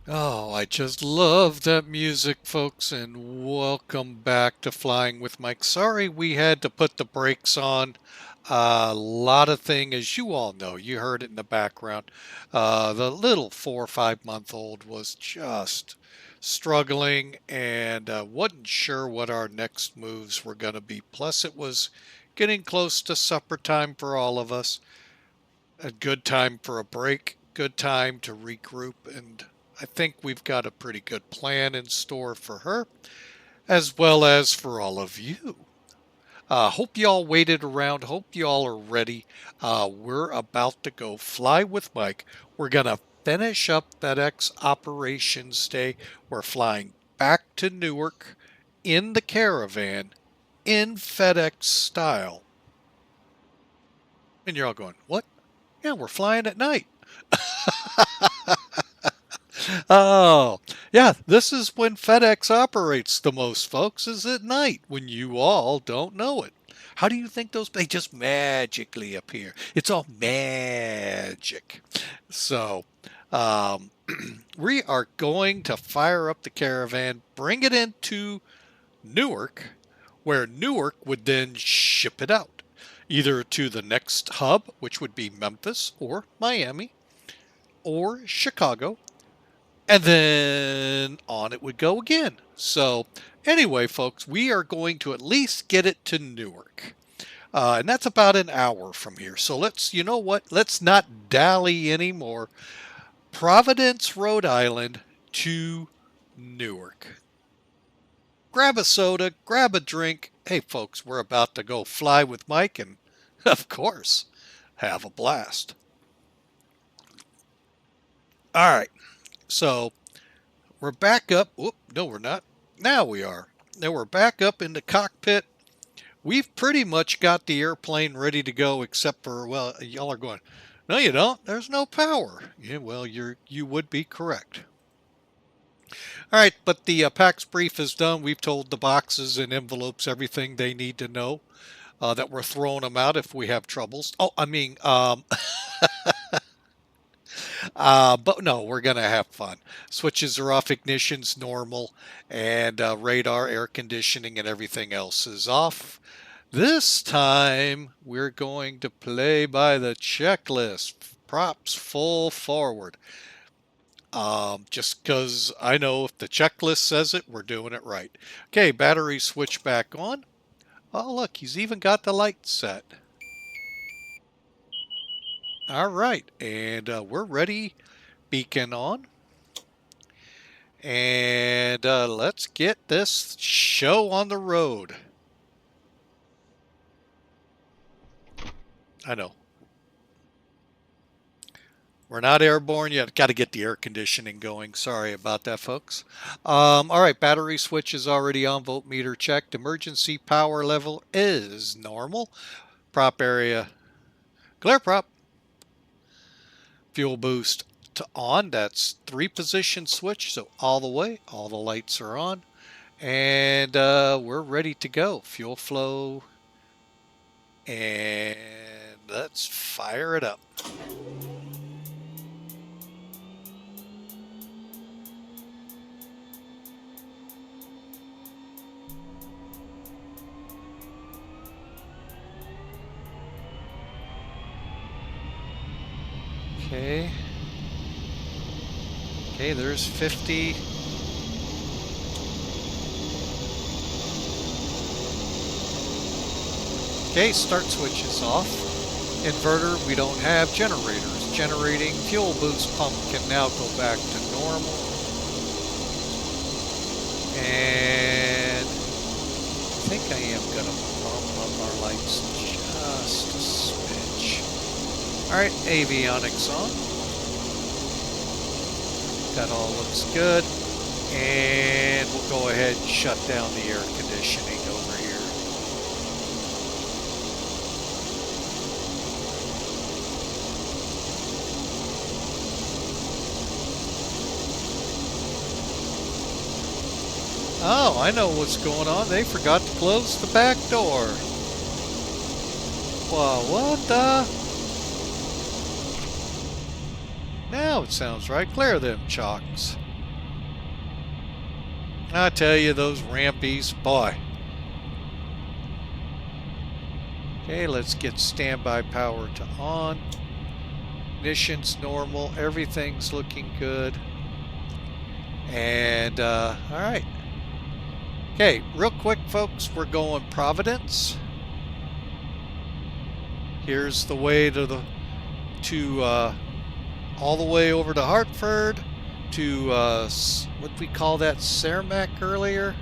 Oh, I just love that music, folks, and welcome back to Flying with Mike. Sorry we had to put the brakes on. A lot of thing, as you all know, you heard it in the background. The little 4 or 5 month old was just struggling and wasn't sure what our next moves were going to be. Plus, it was getting close to supper time for all of us. A good time for a break, good time to regroup, and I think we've got a pretty good plan in store for her, as well as for all of you. Hope y'all waited around. Hope y'all are ready. We're about to go fly with Mike. We're going to finish up FedEx Operations Day. We're flying back to Newark in the Caravan in FedEx style. And you're all going, what? Yeah, we're flying at night. Oh, yeah, this is when FedEx operates the most, folks, is at night when you all don't know it. How do you think they just magically appear? It's all magic. So, um, we are going to fire up the Caravan, bring it into Newark, where Newark would then ship it out, either to the next hub, which would be Memphis or Miami or Chicago, and then on it would go again. So, anyway, folks, we are going to at least get it to Newark. And that's about an hour from here. So let's, you know what? Let's not dally anymore. Providence, Rhode Island to Newark. Grab a soda, grab a drink. Hey, folks, we're about to go fly with Mike and, of course, have a blast. All right. So we're back up. Whoop, no, we're not. Now we are. Now we're back up in the cockpit. We've pretty much got the airplane ready to go, except for, well, y'all are going, no, you don't. There's no power. Yeah, well, you would be correct. All right, but the PAX brief is done. We've told the boxes and envelopes everything they need to know. That we're throwing them out if we have troubles. Oh, I mean, but no, we're going to have fun. Switches are off, ignition's normal, and radar, air conditioning, and everything else is off. This time, we're going to play by the checklist. Props full forward. Just because I know if the checklist says it, we're doing it right. Okay, battery switch back on. Oh, look, he's even got the light set. All right, and we're ready. Beacon on. And let's get this show on the road. I know. We're not airborne yet. Got to get the air conditioning going. Sorry about that, folks. All right, battery switch is already on. Voltmeter checked. Emergency power level is normal. Prop area, glare prop. Fuel boost to on. That's 3-position switch, so all the way. All the lights are on. And we're ready to go. Fuel flow. And let's fire it up. Okay. Okay, there's 50. Okay, start switch is off. Inverter, we don't have generators. Generating fuel boost pump can now go back to normal. And I think I am going to bump up our lights just a smidge. All right, avionics on. That all looks good. And we'll go ahead and shut down the air conditioning over here. Oh, I know what's going on. They forgot to close the back door. Well, what the? Now it sounds right. Clear them chocks. I tell you, those rampies, boy. Okay, let's get standby power to on. Ignition's normal. Everything's looking good. And, all right. Okay, real quick, folks, we're going Providence. Here's the way to all the way over to Hartford, to what we call that, Cermak earlier.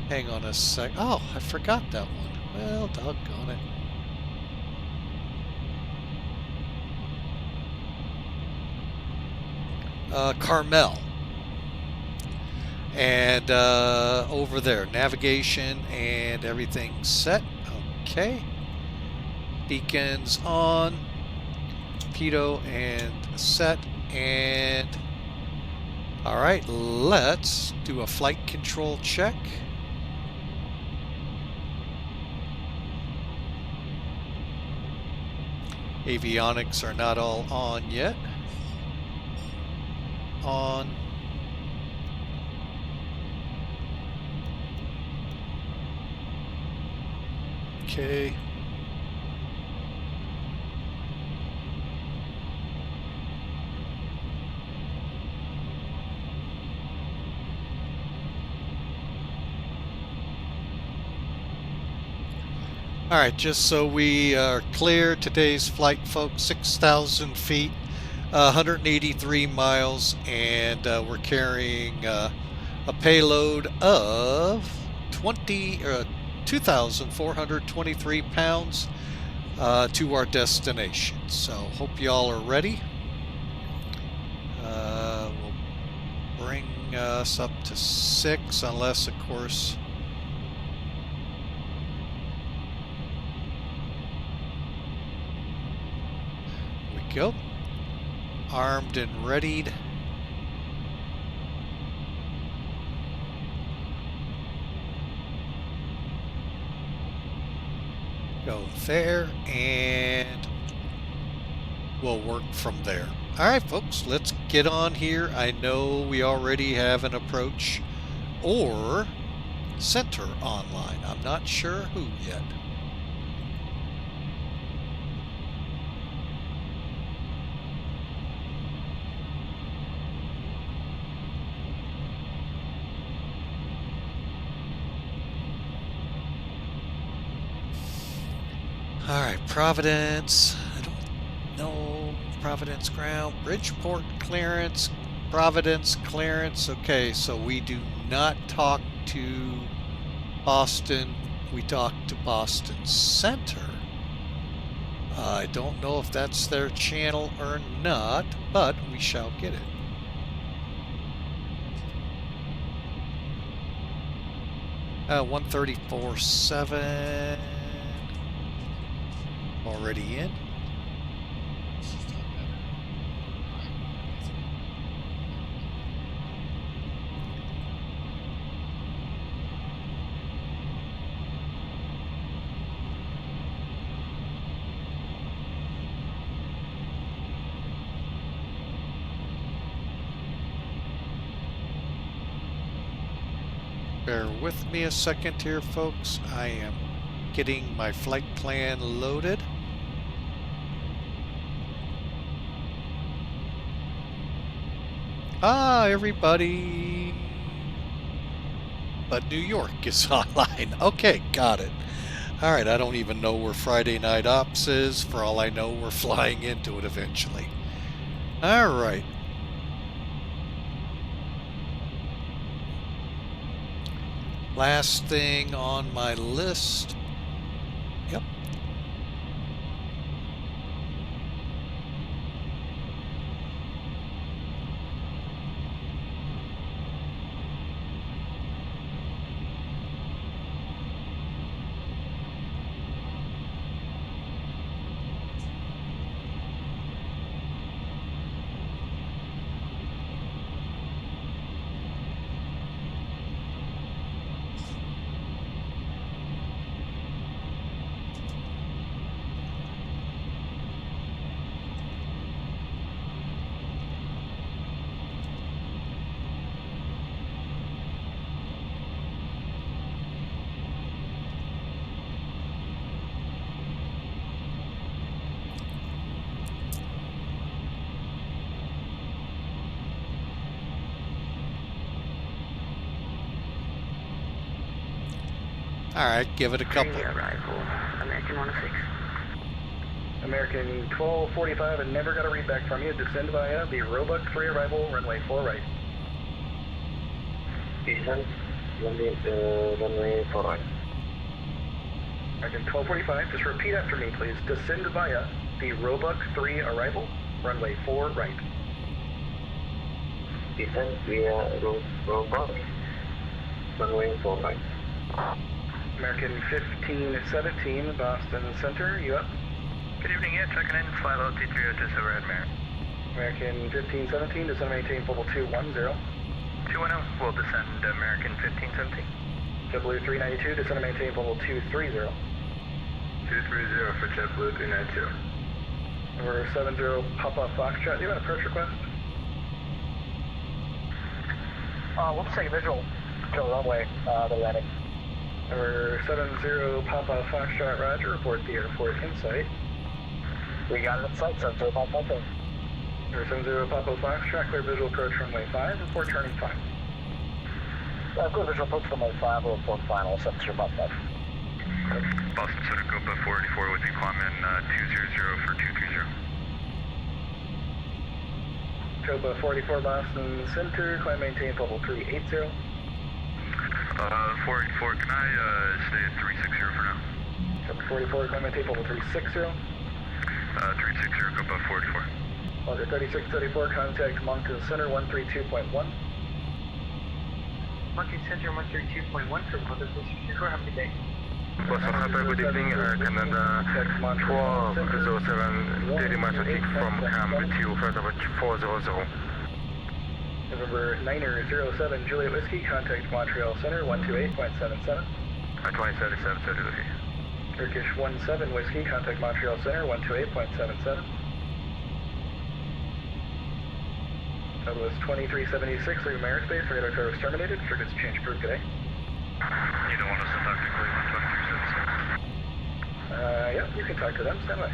Hang on a sec. Oh, I forgot that one. Well, doggone it. Carmel. And over there, navigation and everything's set. Okay. Beacons on. Pitot and set. And all right, let's do a flight control check. Avionics are not all on yet. On. Okay. All right, just so we are clear, today's flight, folks, 6,000 feet, 183 miles, and we're carrying a payload of 2,423 pounds to our destination. So hope y'all are ready. We'll bring us up to 6, unless, of course, go. Armed and readied. Go there, and we'll work from there. All right, folks, let's get on here. I know we already have an approach or center online. I'm not sure who yet. All right, Providence. I don't know. Providence ground, Bridgeport clearance, Providence clearance. Okay, so we do not talk to Boston. We talk to Boston Center. I don't know if that's their channel or not, but we shall get it. Uh, 134.7. Already in. Bear with me a second here, folks. I am getting my flight plan loaded. Ah, everybody but New York is online. Okay, got it. All right, I don't even know where Friday Night Ops is. For all I know, we're flying into it eventually. All right. Last thing on my list. Yep. All right, give it a couple. Arrival, American 106. American 1245 and never got a read back from you. Descend via the Roebuck 3 arrival, runway 4 right. Descend, runway 4 right. American 1245, just repeat after me, please. Descend via the Roebuck 3 arrival, runway 4 right. Descend via Roebuck, runway 4 right. American 1517, Boston Center, you up? Good evening, yeah, checking in, flight level T3 just over at Merritt. American 1517, descend maintain level 210. 210, we'll descend American 1517. JetBlue 392, descend and maintain level 230. 230 for JetBlue 392. Number 70 Papa Foxtrot, do you have an approach request? We'll just take a visual to the runway, the landing. Number 70 Papa Foxtrot, roger, report the airport in sight. We got it in sight, 70 Papa Foxtrot. Number 70 Papa Foxtrot, clear visual approach runway 5, report turning 5. Clear visual approach runway 5, we'll report final, 70 Papa Foxtrot. Boston Center, Copa 484 with you, climb in 200 for 230. Copa 44 Boston Center, climb maintain level 380. 484, can I stay at 360 for now? Copa 44, climb maintain level 360. 360, Copa 44. Roger, 3634, contact Moncton Center 132.1. Moncton Center 132.1 for Mother Booster. Have a good day. Boston Center, good evening, Canada 1207, daily traffic from CAM to flight level 400. November 907 Juliet Whiskey, contact Montreal Center 128.77. 2077, okay. Turkish 17 Whiskey, contact Montreal Center 128.77. Southwest 2376, leaving airspace, radar service terminated, circuits change approved today. You don't want us to talk to Cleveland 2376? Yeah, you can talk to them, stand by.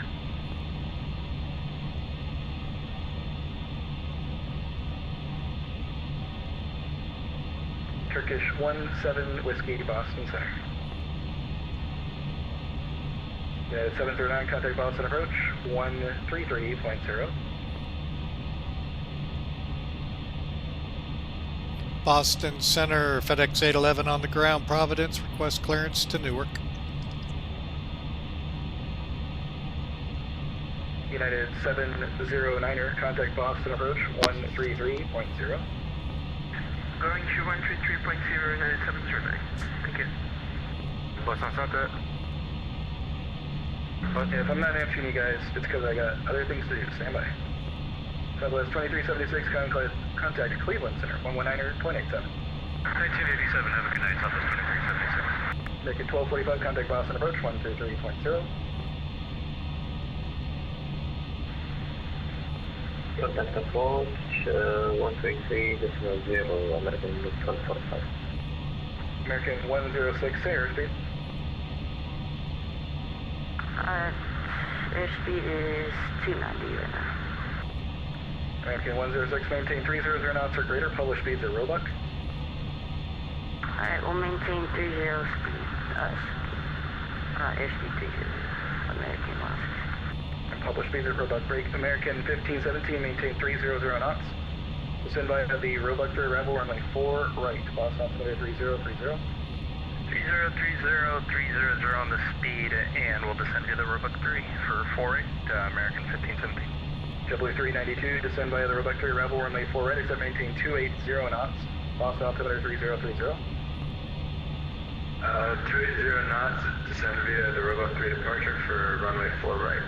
Turkish 17 Whiskey, Boston Center. United 709, contact Boston approach 133.0. Boston Center, FedEx 811 on the ground, Providence, request clearance to Newark. United 709er, contact Boston approach 133.0. Going to 133.0, United 709. Thank you. Boston Center. If I'm not answering you guys, it's because I got other things to do. Stand by. Southwest 2376, contact Cleveland Center 119er, 0.87. 1987, have a good night, Southwest 2376. Make it 1245, contact Boston approach 133.0. Contact approach 133.0, American 1245. American 106, airspeed. Airspeed is 290 right now. American 106, maintain 300 knots or greater, publish speeds at Roebuck. Alright, we'll maintain 30 speed, airspeed 30, American 106. And publish speeds at Roebuck. Break American 1517, maintain 300 knots. Descend via the Roebuck 3 arrival, runway 4 right, Boston altimeter 3030. 3030 on the speed, and we'll descend via the Roebuck 3 for 48, American 1517. JetBlue 392, descend via the Roebuck 3 arrival, runway 4 right, except maintain 280 knots. Boston altimeter 3030. 280 knots, descend via the Roebuck 3 departure for runway 4 right.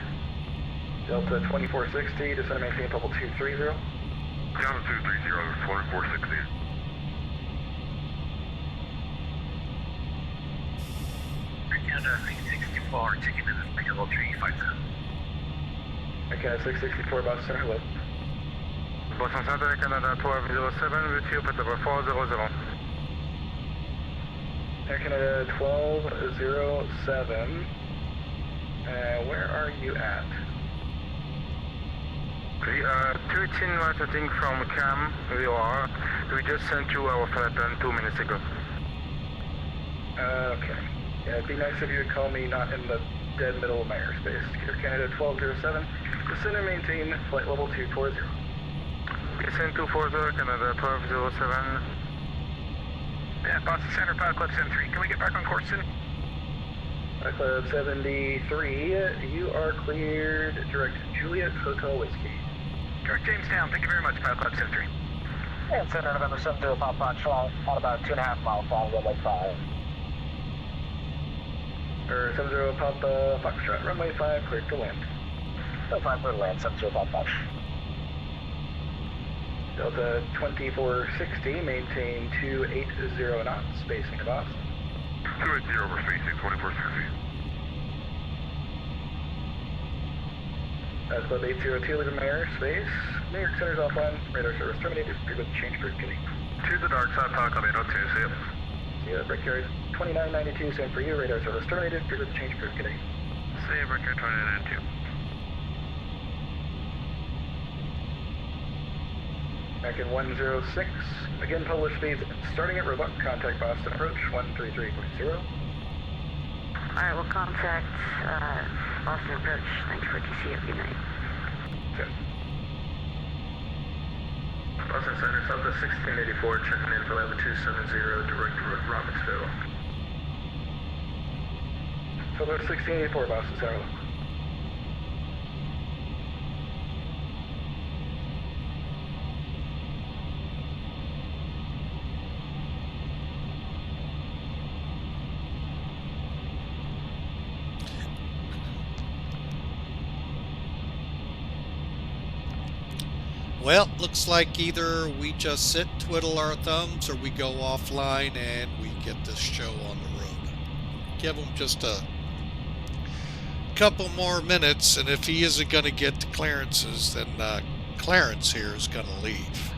Delta 2460, descend and maintain level 230. Delta 230, 2460. Canada 664, checking in at level 357. Canada 664, Boston Center, hello. Boston Center, Canada 1207, with you, put level 400. Air Canada 1207, where are you at? We are 13 miles I think from CAM, we just sent you our flight plan 2 minutes ago. Okay. Yeah, it'd be nice if you would call me not in the dead middle of my airspace. KEWR Canada 1207, descend and maintain flight level 240. Descend 240, Canada 1207. Yeah, Boston Center, Pilot Club 73. Can we get back on course soon? Club 73, you are cleared direct Juliet Hotel Whiskey. Direct Jamestown, thank you very much, Pilot Club 73. And Center November 70 Pop Punch on about 2.5 miles long, runway 5. Or 70 Papa Foxtrot, runway 5, cleared to land. 5 clear to land, 70 Pop Punch. Delta 2460, maintain 280 knots, spacing to Boston. 280 over spacing 2460. Club 802, leaving my airspace. New York Center's offline, radar service terminated, you're good to change for kitty. To the dark side, Pilot Club 802, see you. See ya, break carrier 2992, same for you, radar service terminated, you're good to change for kitty. See you, break carrier 2992. American 106, again published speeds starting at Roebuck, contact Boston approach 133.0. Alright, we'll contact Boston approach. Thanks for TC. Good night. Okay. Boston Center, Southwest 1684, checking in for level 270, direct to Robbinsville. Southwest 1684, Boston Center. Well, looks like either we just sit, twiddle our thumbs, or we go offline and we get this show on the road. Give him just a couple more minutes, and if he isn't going to get the clearances, then Clarence here is going to leave.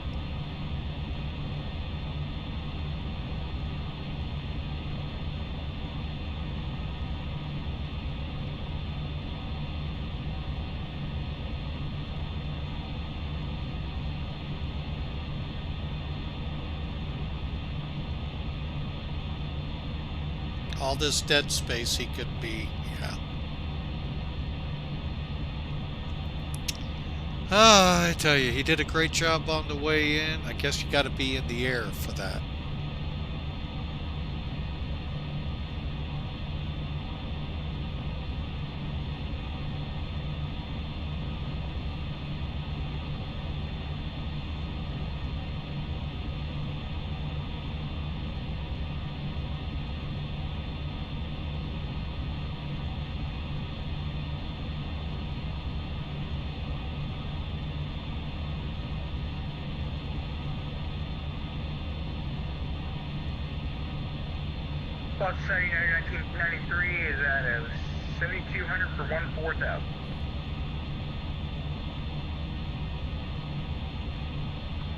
All this dead space, he could be, yeah. Ah, I tell you, he did a great job on the way in. I guess you got to be in the air for that. Bus 1993 is at 7,200 for 14,000.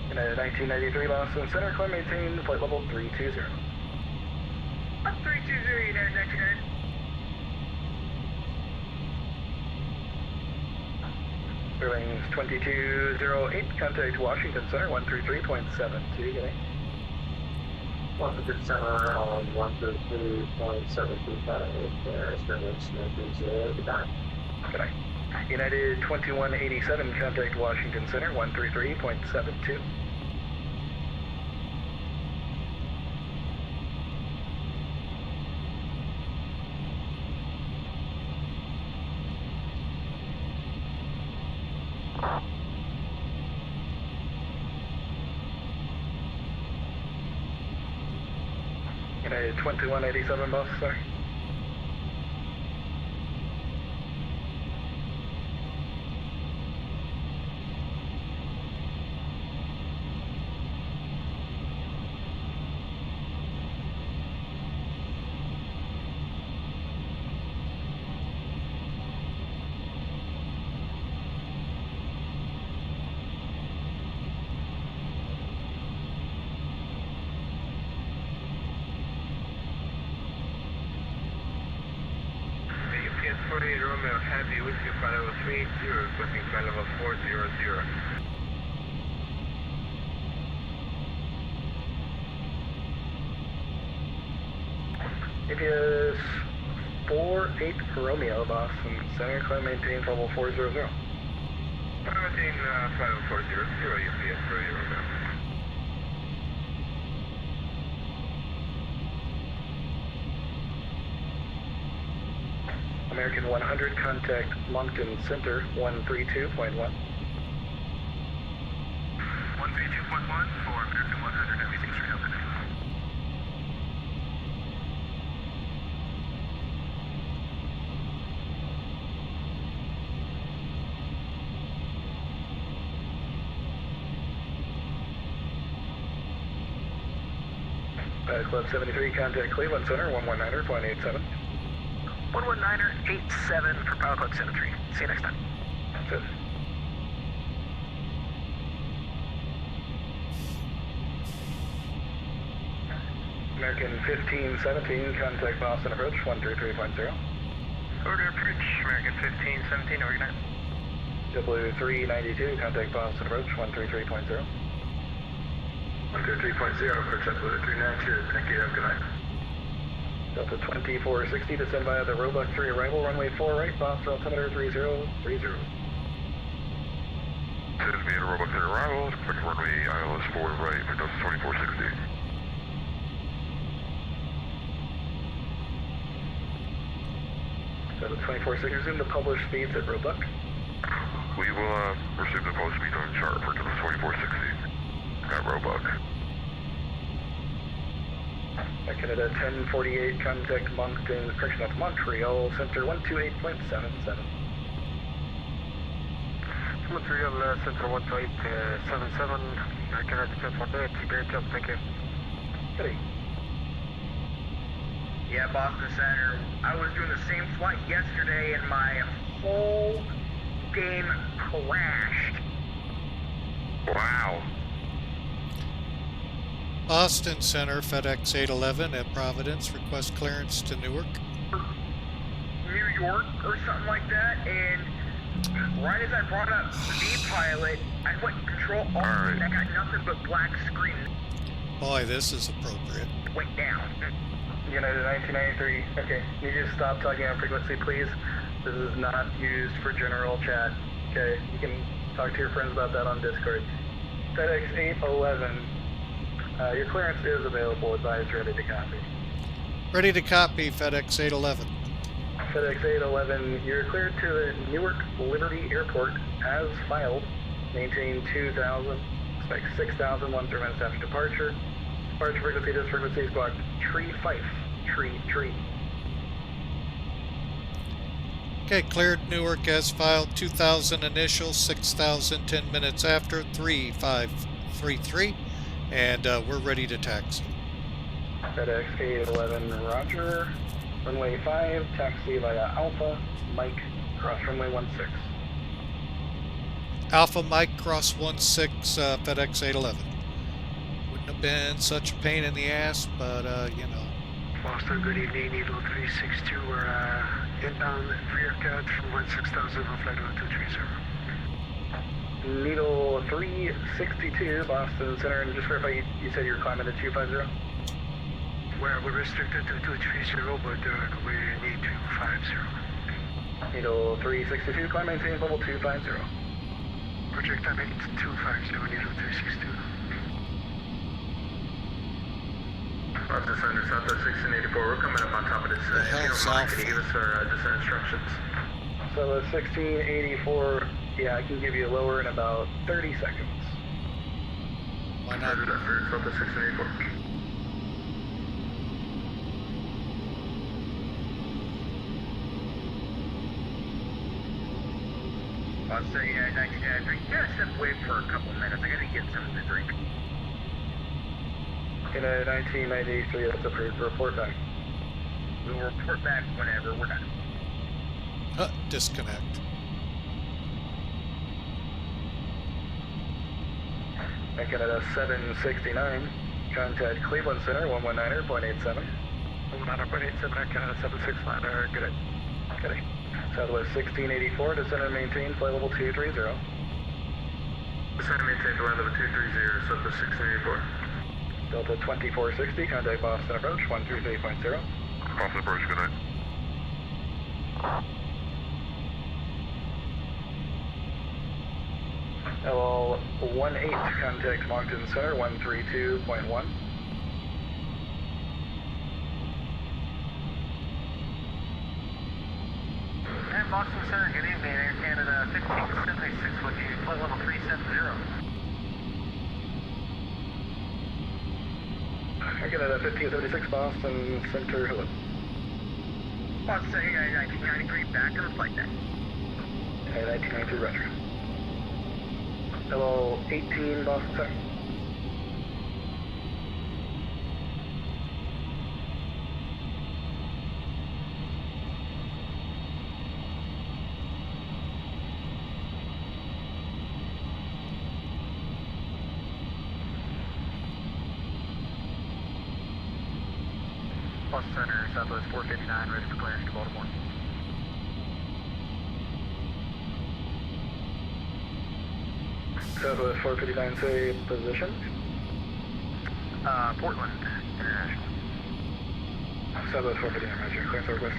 United 1993 Boston Center, climb maintain flight level 320. 320 United 1990. Bearings 2208, contact Washington Center 133.72, getting. 100 Center on 133.725, there is Greenwich 930, goodbye. Good night. United 2187, contact Washington Center 133.72. United 2187, boss, sorry. Romeo Heavy, whiskey flight level 380, requesting flight level 400. APS 48 Romeo, Boston Center, climb maintain level 400. Maintain 5040, 0 UPS, 0 Romeo. American 100, contact Moncton Center, 132.1. 132.1 for American 100, everything's real today. Club 73, contact Cleveland Center, 119.87. 11987 for Pilot Club 73. See you next time. That's it. American 1517, contact Boston approach, 133.0. Order approach, American 1517, organize. W392, contact Boston approach, 133.0. 133.0 for JetBlue 392, thank you, have a good night. Delta 2460, descend via the Roebuck 3 arrival, runway 4 right, Boston altimeter 3030. Descend via the Roebuck 3 arrival, quick runway ILS 4 right for Delta 2460. Delta 2460, resume the published speeds at Roebuck. We will resume the post speed on chart for Delta 2460 at Roebuck. Canada 1048, contact Moncton, correction, that's Montreal Center 128.77. Montreal Center 128.77, Canada 1048, great job, thank you. Ready. Yeah, Boston Center. I was doing the same flight yesterday and my whole game crashed. Wow. Boston Center, FedEx 811 at Providence, request clearance to Newark. New York or something like that, and right as I brought up V-Pilot, I went control alt, and I got nothing but black screen. Boy, this is appropriate. Went down. United 1993, okay, you just stop talking on frequency, please. This is not used for general chat. Okay, you can talk to your friends about that on Discord. FedEx 811. Your clearance is available. Advise ready to copy. Ready to copy, FedEx 811. FedEx 811, you're cleared to the Newark Liberty Airport as filed. Maintain 2,000, expect 6,000 1 minutes after departure. Departure frequency, this frequency is blocked. Tree Fife, tree. Okay, cleared Newark as filed, 2,000 initial, 6,000 10 minutes after, 3533. And we're ready to taxi. FedEx 811, roger. Runway 5, taxi via Alpha, Mike, cross runway 16. Alpha Mike, cross 16, FedEx 811. Wouldn't have been such a pain in the ass, but, you know. Boston, good evening, Needle 362, we're inbound rear cut from 16,000 on flight 1230. Needle 362, Boston Center, and just verify you said you're climbing to 250? We're restricted to 230, but we need 250. Needle 362, climb maintain level 250. Project time 8250, Needle 362. Boston Center, Southwest 1684, we're coming up on top of this. The hell's Alpha? Can you give us our descent instructions? So 1684, yeah, I can give you a lower in about 30 seconds. Why not? Roger that for Southwest 1684. Boston, yeah, 1993. Yeah, step away for a couple minutes. I gotta get something to drink. In a 1993, that's approved. Report back. We'll report back whenever we're done. Disconnect. Making it a 769. Contact Cleveland Center, 119.87. 119.87, Canada 769, good day. Okay. Southwest 1684, descend and maintain, flight level 230. Descend and maintain, flight level 230, Southwest 1684. Delta 2460, contact Boston approach, 133.0. Boston approach, good night. LL 18, contact Moncton Center 132.1. And Boston Center, good evening. Air Canada 1576 with you, flight level 370. Air Canada 1576, Boston Center, hello. Boston Center, 1993, back to the flight deck. 1992, roger. Hello, 18, Boston Center. Boston Center, Southwest 459, ready for clearance to Baltimore. Southwest 459, say position. Portland International. Southwest 459, roger, clearance Northwest.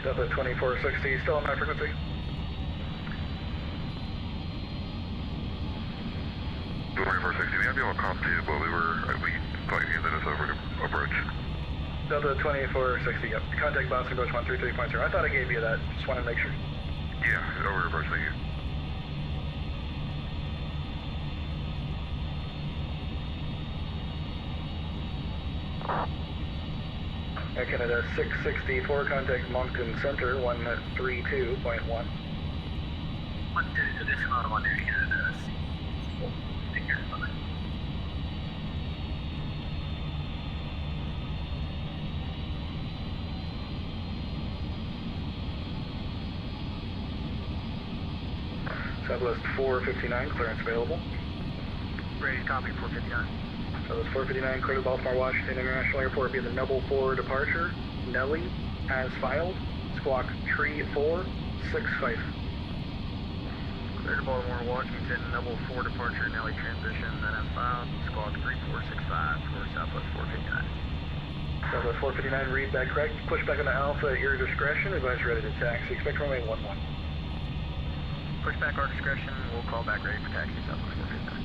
Southwest 2460, still on high frequency. 2460, we have you on comp too, but we thought you handed us over to approach. Delta 2460, yep. Contact Boston approach 133.0. I thought I gave you that, just wanted to make sure. Yeah, over to approach, thank you. Air Canada 664, contact Moncton Center 132.1. Additional on Air Canada. Take care, bye-bye. Southwest 459, clearance available. Ready to copy 459. Southwest 459, clear to Baltimore Washington International Airport via the Noble 4 departure. Nelly, as filed. Squawk 3465. Clear to Baltimore, Washington, Noble 4 departure, Nelly transition, then as filed, squawk 3465 for Southwest 459. Southwest 459, read that correct. Push back on the Alpha at your discretion. Advise ready to taxi. Expect runway 11. Push back our discretion, we'll call back ready for taxi Southwest 459.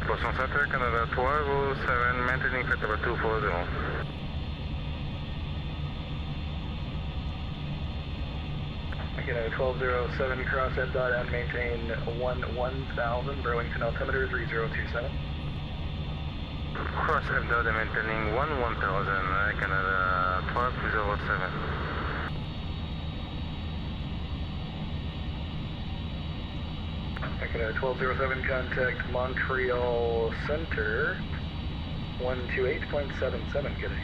Boston Center, Canada 1207, maintaining flight level 240. Canada 1207, cross head dot and maintain 1000, Burlington altimeter 3027. Cross F-dot maintaining 1000, Canada 1207. Canada 1207, contact Montreal Center 128.77, good day.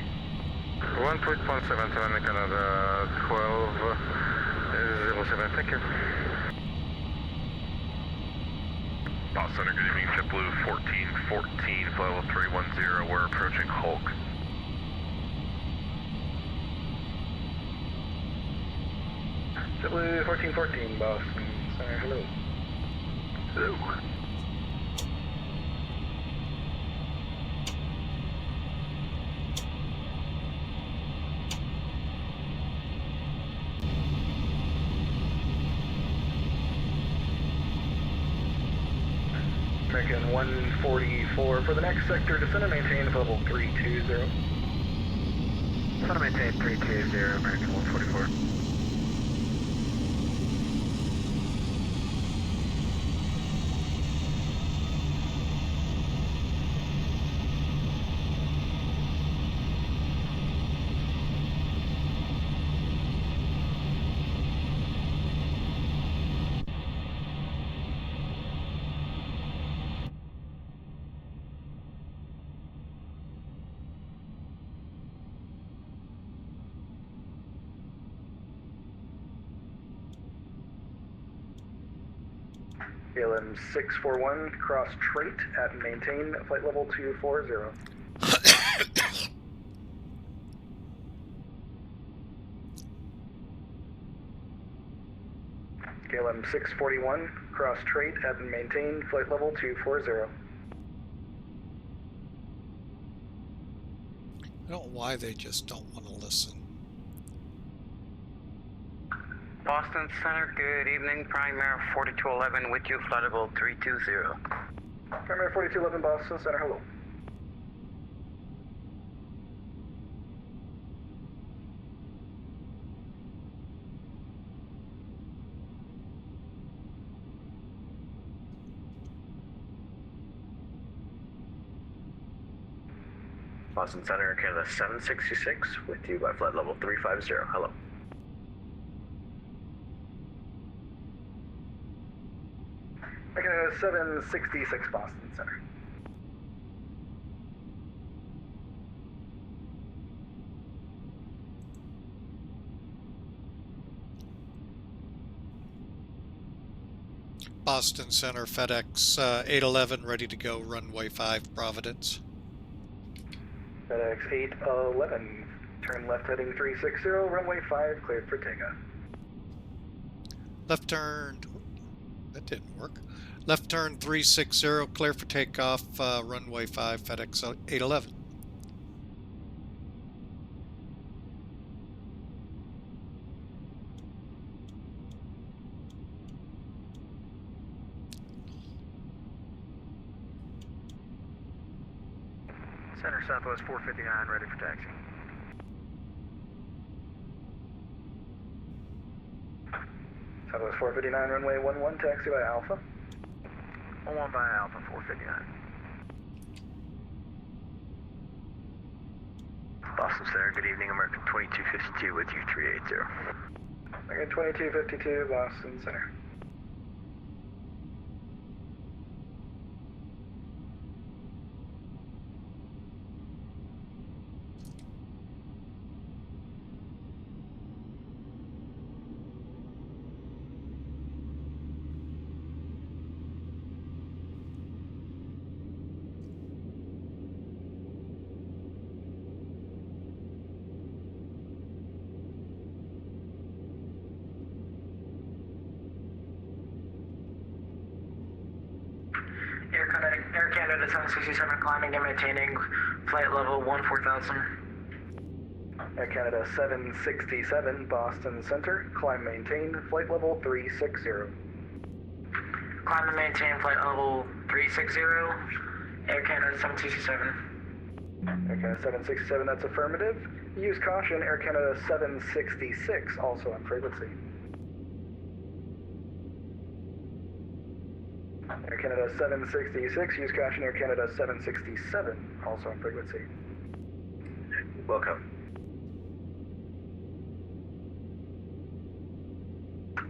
1.77, Canada 1207, thank you. Boston Center, good evening, JetBlue 1414, flight level 310, we're approaching Hulk. JetBlue 1414, Boston Center, hello. Hello. American 144, for the next sector, descend and maintain level 320. Try to maintain 320, American 144. KLM 641, cross trait at maintain flight level 240. KLM 641, cross trait at maintain flight level 240. I don't know why they just don't want to listen. Boston Center, good evening. Primary 4211 with you, flight level 320. Primary 4211 Boston Center, hello. Boston Center, Canada 766 with you by flight level 350. Hello. Canada 766 Boston Center. Boston Center, FedEx 811, ready to go, runway 5, Providence. FedEx 811, turn left heading 360, runway 5, cleared for takeoff. Left turn, that didn't work. Left turn 360, clear for takeoff, runway 5, FedEx 811. Center Southwest 459, ready for taxi. Southwest 459, runway 11, taxi by Alpha. 11 by Alpha 459. Boston Center, good evening. American 2252 with you 380. American 2252 Boston Center. Air Canada 767 climbing and maintaining flight level 14000. Air Canada 767 Boston Center, climb maintain, flight level 360. Climb and maintain flight level 360. Air Canada 767. Air Canada 767, that's affirmative. Use caution, Air Canada 766, also on frequency. Air Canada 766, use caution, Air Canada 767, also on frequency. Welcome.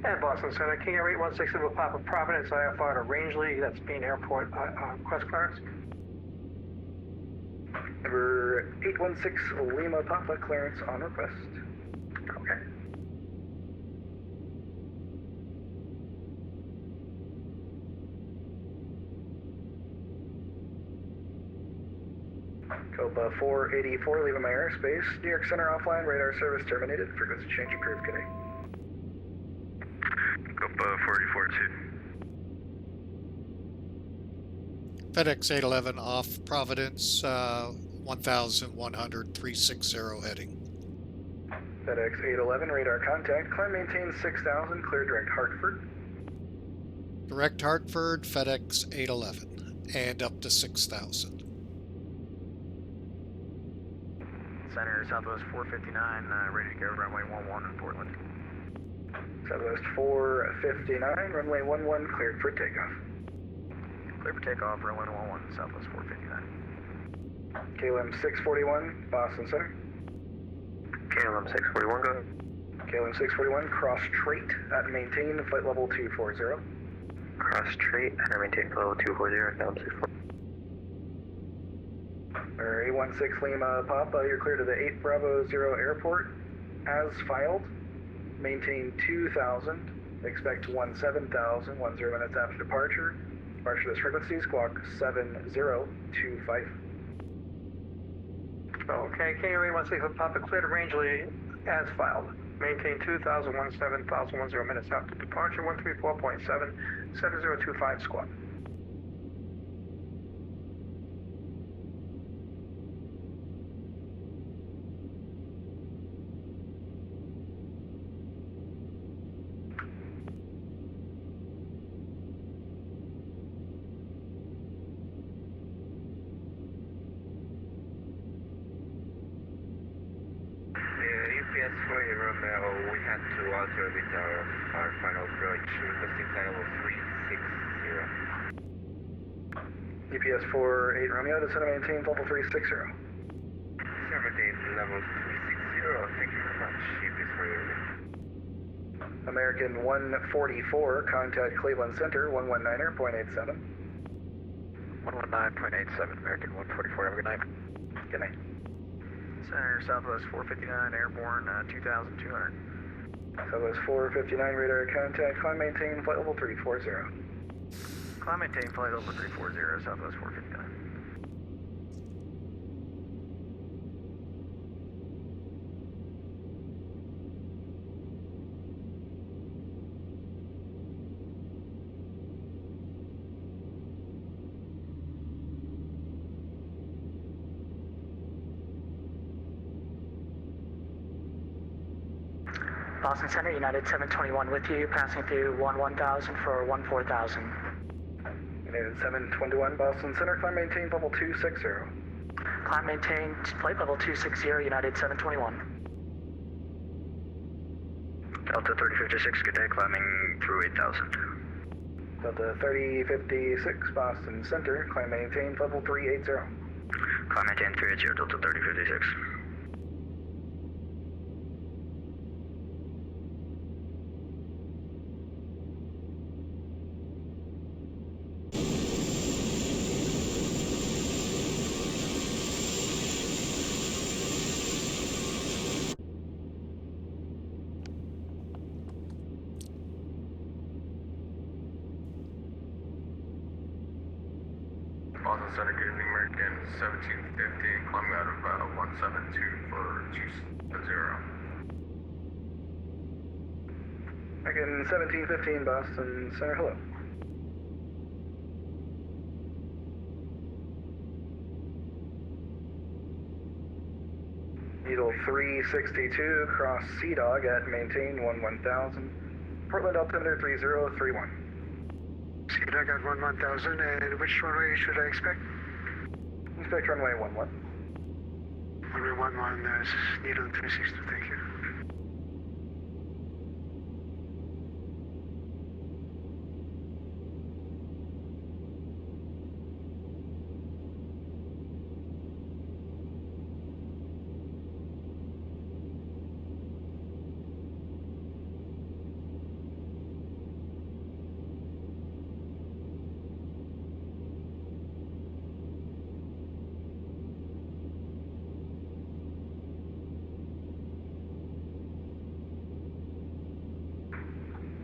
And Boston Center, King Air 816 will Papa Providence, IFR to Rangeley, that's Bean Airport, request clearance. Number 816 Lima Papa, clearance on request. Okay. Copa 484, leaving my airspace. New York Center offline, radar service terminated. Frequency change approved, good day. Copa 484 2. FedEx 811 off Providence, 1100, 360 heading. FedEx 811, radar contact. Climb maintain 6000, clear direct Hartford. Direct Hartford, FedEx 811, and up to 6,000. Center, Southwest 459, ready to go runway 11 in Portland. Southwest 459, runway 11, cleared for takeoff. Clear for takeoff, runway 11, Southwest 459. KLM 641, Boston Center. KLM 641, go ahead. KLM 641, cross trait at maintain, flight level 240. Cross trait, and maintain flight level 240, KLM 641. A16 Lima Papa, you're clear to the 8 Bravo 0 airport. As filed, maintain 2000, expect 17,000, 10 minutes after departure. Departure this frequency, squawk 7025. Okay, KEWR 16 Papa, clear to Rangeley as filed. Maintain 2000, 17,000, 10 minutes after departure, 134.7, 7025 squawk. UPS for Romeo, we had to alter a bit our final approach, requesting flight level 360. UPS 48 Romeo, descend and maintain level 360. Maintain level 360, thank you very much, UPS for Romeo. American 144, contact Cleveland Center, 119er, 0.87. 119.87, American 144, have a good night. Good night. Center, Southwest 459, airborne, 2,200. Southwest 459, radar contact, climb maintain, flight level 340. Climb maintain, flight level 340, Southwest 459. Boston Center, United 721 with you, passing through 1000 for 14,000. United 721, Boston Center, climb maintain, level 260. Climb maintain, flight level 260, United 721. Delta 3056, good day, climbing through 8000. Delta 3056, Boston Center, climb maintain, level 380. Climb maintain 380, Delta 3056. Boston Center, good evening, American 1750, climbing out of 172 for 270. American 1715, Boston Center, hello. Needle 362, cross Sea Dog at maintain 1000. Portland altimeter 3031. Sea Dog at 11,000, and which runway should I expect? Expect runway 11. Runway 11, Needle 360, thank you.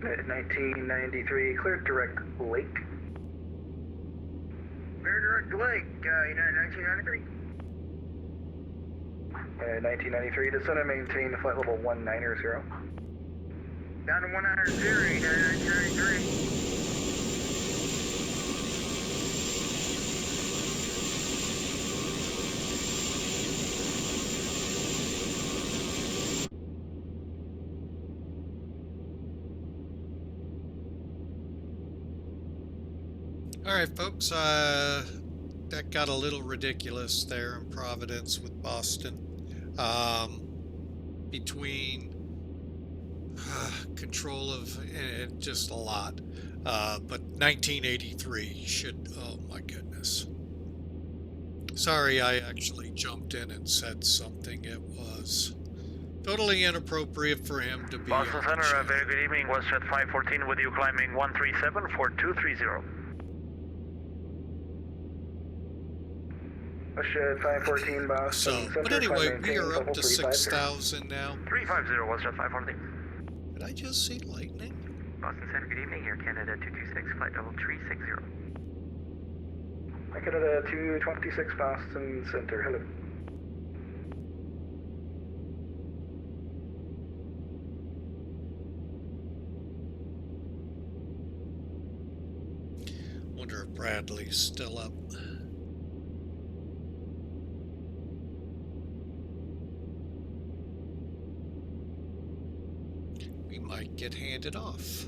At 1993, clear direct lake. Clear direct lake, United 1993. 1993, descend and maintain flight level 190. Down to 190, United 1993. All right, folks, that got a little ridiculous there in Providence with Boston. between control of just a lot. But 1983 should, oh my goodness. Sorry, I actually jumped in and said something. It was totally inappropriate for him to be Boston on the Center, chat. very good evening. WestJet 514 with you climbing 137 for 230. WestJet 514, Boston Center. But anyway, we maintain are up level to 350. 6,000 now. 350, WestJet 514. Did I just see lightning? Boston Center, good evening. Air Canada 226, flight level 360. Air Canada 226, Boston Center. Hello. Wonder if Bradley's still up. We might get handed off.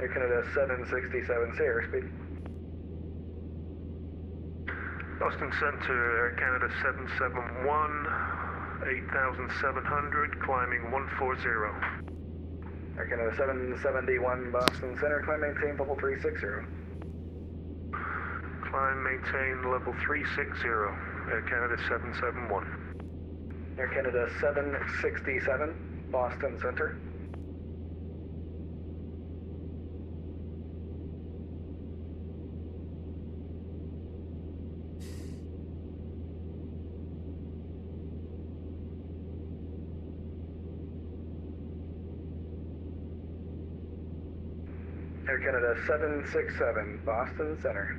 Air Canada 767, say airspeed. Boston Center, Air Canada 771, 8,700, climbing 140. Air Canada 771, Boston Center, climb maintain level 360. Climb maintain level 360, Air Canada 771. Air Canada 767, Boston Center. Air Canada 767, Boston Center.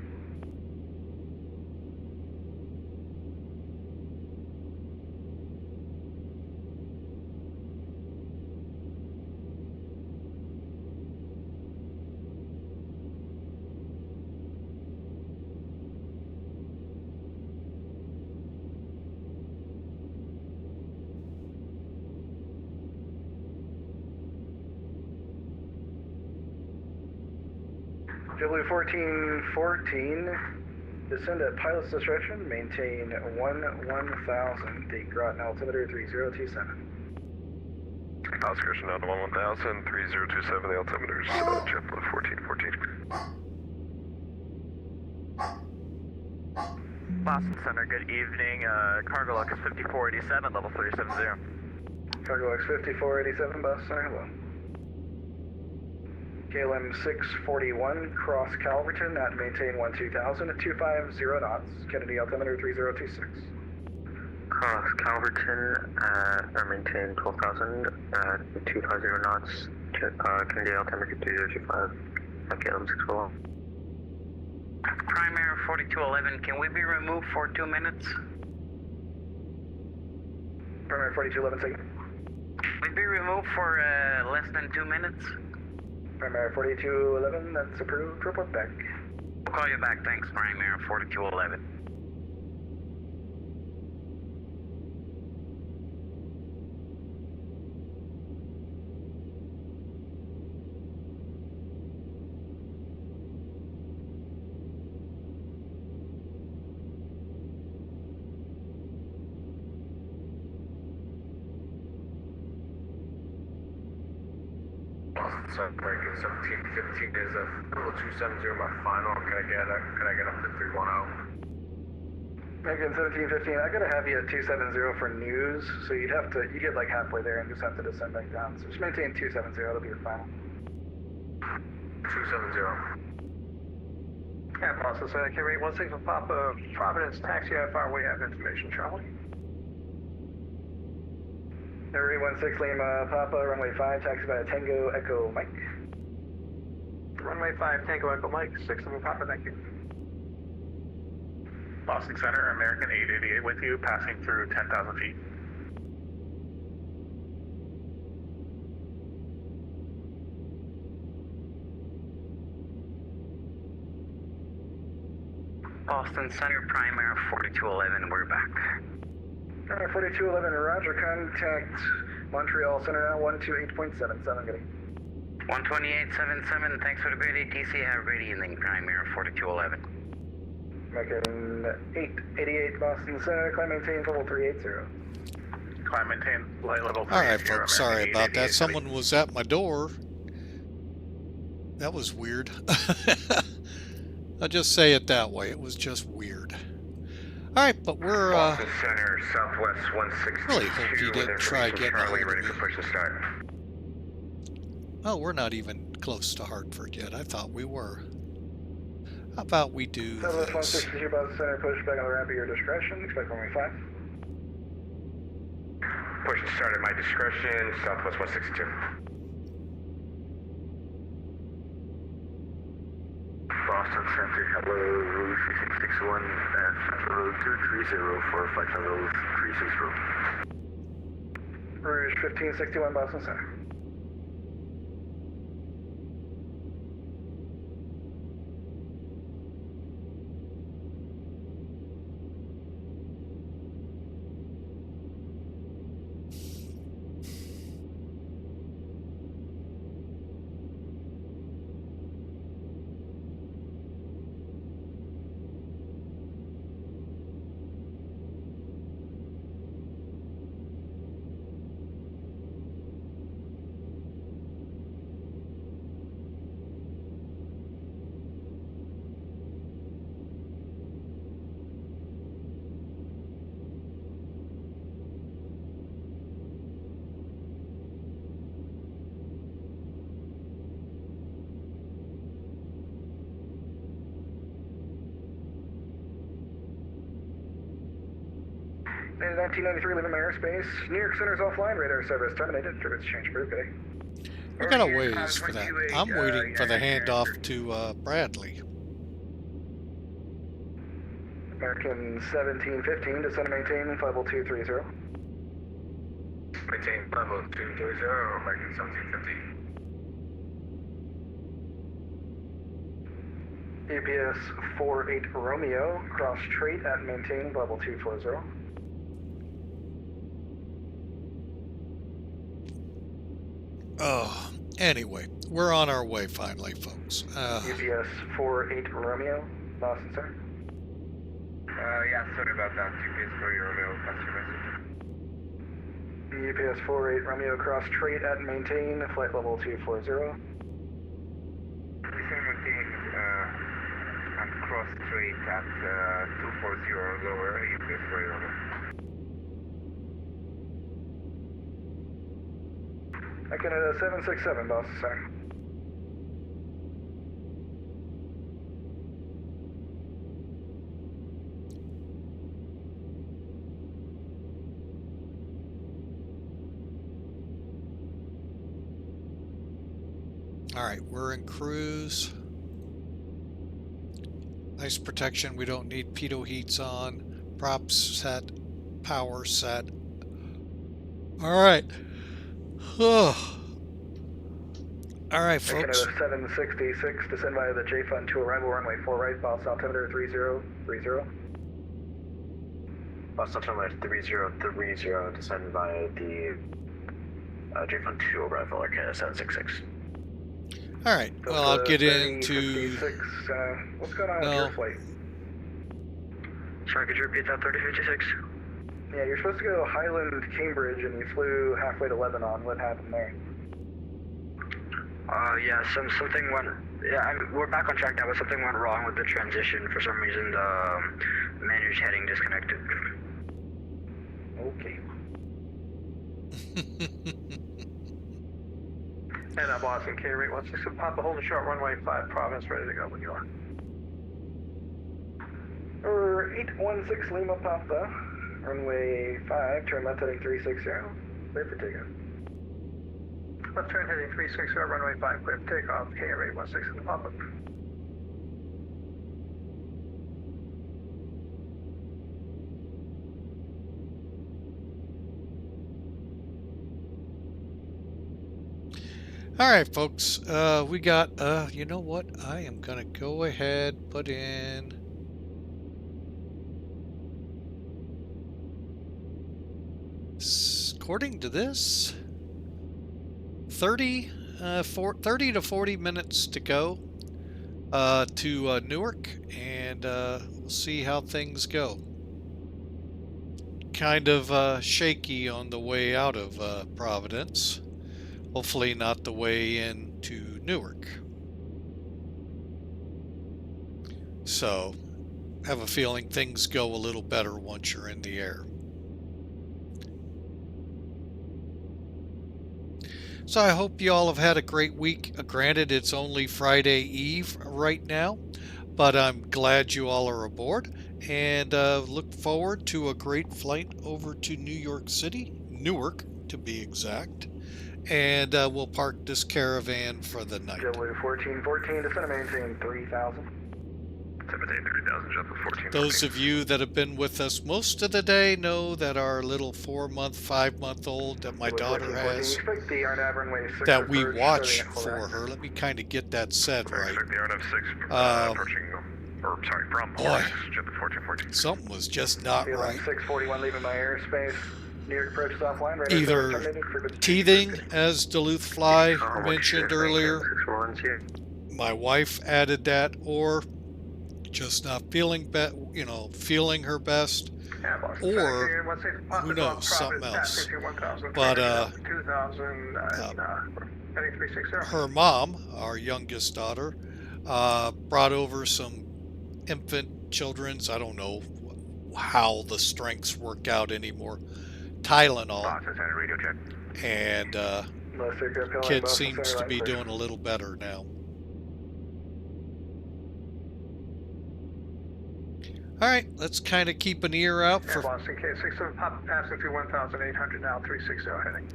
W1414, descend at pilot's discretion, maintain 1000, the Groton altimeter 3027. Oscar down to 1000, 3027, the altimeter's JetBlue 1414. Boston Center, good evening. Cargo is 5487, level 370. Cargo X 5487, Boston Center, hello. KLM 641, cross Calverton at maintain 2000 at 250 knots, Kennedy altimeter 3026. Cross Calverton, maintain 12,000 at 250 knots, Kennedy altimeter 3025, KLM 641. Primary 4211, can we be removed for 2 minutes? Primary 4211, second. Can we be removed for less than 2 minutes? Primary 4211, that's approved, report back. We'll call you back, thanks, Primary 4211. So breaking 1715 is a level 270 my final. Can I get up to 310? American 1715, I gotta have you at 270 for news, so you get like halfway there and just have to descend back down. So just maintain 270, that'll be your final. 270. Yeah, Boston Center, K-Rate 16 Papa, Providence, taxi, how far away, have information, Charlie. Air 16 Lima, Papa, runway 5, taxi by Tango Echo Mike. Runway 5, Tango Echo Mike, 6 Lima Papa, thank you. Boston Center, American 888 with you, passing through 10,000 feet. Boston Center, Primary 4211, we're back. Alright, 4211, roger, contact Montreal Center now, 128.77, getting. 128.77, thanks for the great ATC, have a great evening, Primary 4211. Making 888 Boston Center, climb maintain level 380. Climb maintain light level 380. Alright, folks, sorry about that. Someone was at my door. That was weird. I'll just say it that way. It was just weird. Alright, but we're Boston Center, Southwest 162. really hope you didn't try getting a hold of ready me. for push and start. Oh, we're not even close to Hartford yet. I thought we were. How about we do Southwest this? 162 Boston Center, push back on the ramp at your discretion, expect runway 5. Push and start at my discretion, Southwest 162. Boston Center, hello, 3661, Road 230 for flight level 360. Rouge 1561 Boston Center. In 1993, leaving my airspace. New York Center's offline, radar service terminated. Turbines change approved, good day. We got a ways for that. I'm waiting for the handoff to Bradley. American 1715, descend and maintain level 230. Maintain level 230, American 1750. UPS 48 Romeo, cross trait at maintain level 240. Oh, anyway, we're on our way finally, folks. UPS 48 Romeo, Boston Center. Yeah, sorry about that. UPS 48 Romeo, that's your message. UPS 48 Romeo, cross trait at maintain, flight level 240. Descend maintain and cross straight at 240 lower, UPS 48 Romeo. I can 767 Boston Center. All right, we're in cruise. Nice protection. We don't need pitot heats on. Props set. Power set. All right. All right, folks. 766, descend via the J-Fund to arrival runway 4 right, Boston altimeter 3030. Boston altimeter 3030, descend via the J-Fund 2 arrival, Arcana 766. All right, well, I'll get into... What's going on with your flight? Sorry, could you repeat that, 3056? Yeah, you're supposed to go Highland, Cambridge, and you flew halfway to Lebanon. What happened there? Yeah, something went... Yeah, we're back on track now, but something went wrong with the transition. For some reason, the managed heading disconnected. Okay. And Boston, K-rate 16, pop the hold and short runway 5, Providence, ready to go when you are. 816 Lima Papa, runway 5, turn left heading 360, clear for takeoff. Left turn heading 360, runway 5, clear for takeoff, K-rate 16 Papa. All right, folks, we got, you know what? I am going to go ahead, put in according to this, 30 to 40 minutes to go to Newark, and we'll see how things go. Kind of shaky on the way out of Providence. Hopefully not the way into Newark. So, have a feeling things go a little better once you're in the air. So I hope you all have had a great week. Granted, it's only Friday Eve right now, but I'm glad you all are aboard, and look forward to a great flight over to New York City, Newark to be exact, and we'll park this Caravan for the night. JetBlue 1414, descend and maintain 3000. 30,000, JetBlue 14. Those of you that have been with us most of the day know that our little 4-month, 5-month-old that my daughter has, that we watch for her. Let me kind of get that said right. Boy, something was just not right. 641 leaving my airspace. New York approach offline. Either teething, as Duluth Fly mentioned earlier, my wife added that, or just not feeling feeling her best, or who knows, something else. But her mom, our youngest daughter, brought over some infant children's, I don't know how the strengths work out anymore, Tylenol, and kid seems to be doing a little better now. All right, let's kind of keep an ear out for Boston K67, Papa passing through 1,800 now, 360 heading.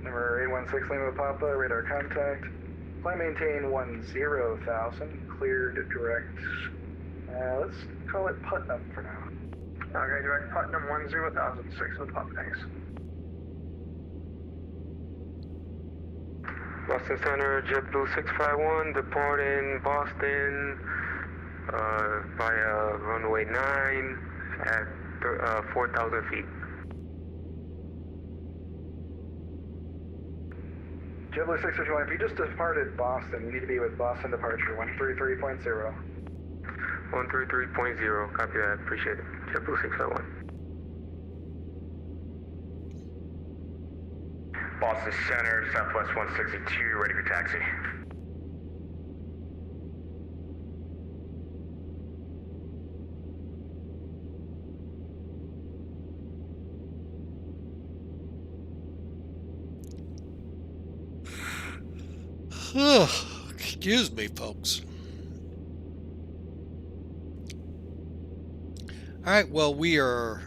Number 816 Lima Papa, radar contact. Fly maintain 10,000, cleared direct. Let's call it Putnam for now. Okay, direct Putnam 10,000, 6 with Papa, thanks. Boston Center, JetBlue 651, departing Boston via runway 9 at 4,000 feet. JetBlue 651, if you just departed Boston, you need to be with Boston departure 133.0. 133.0, copy that, appreciate it. JetBlue 651. Boston Center, Southwest 162, ready for taxi. Excuse me, folks. All right, well, we are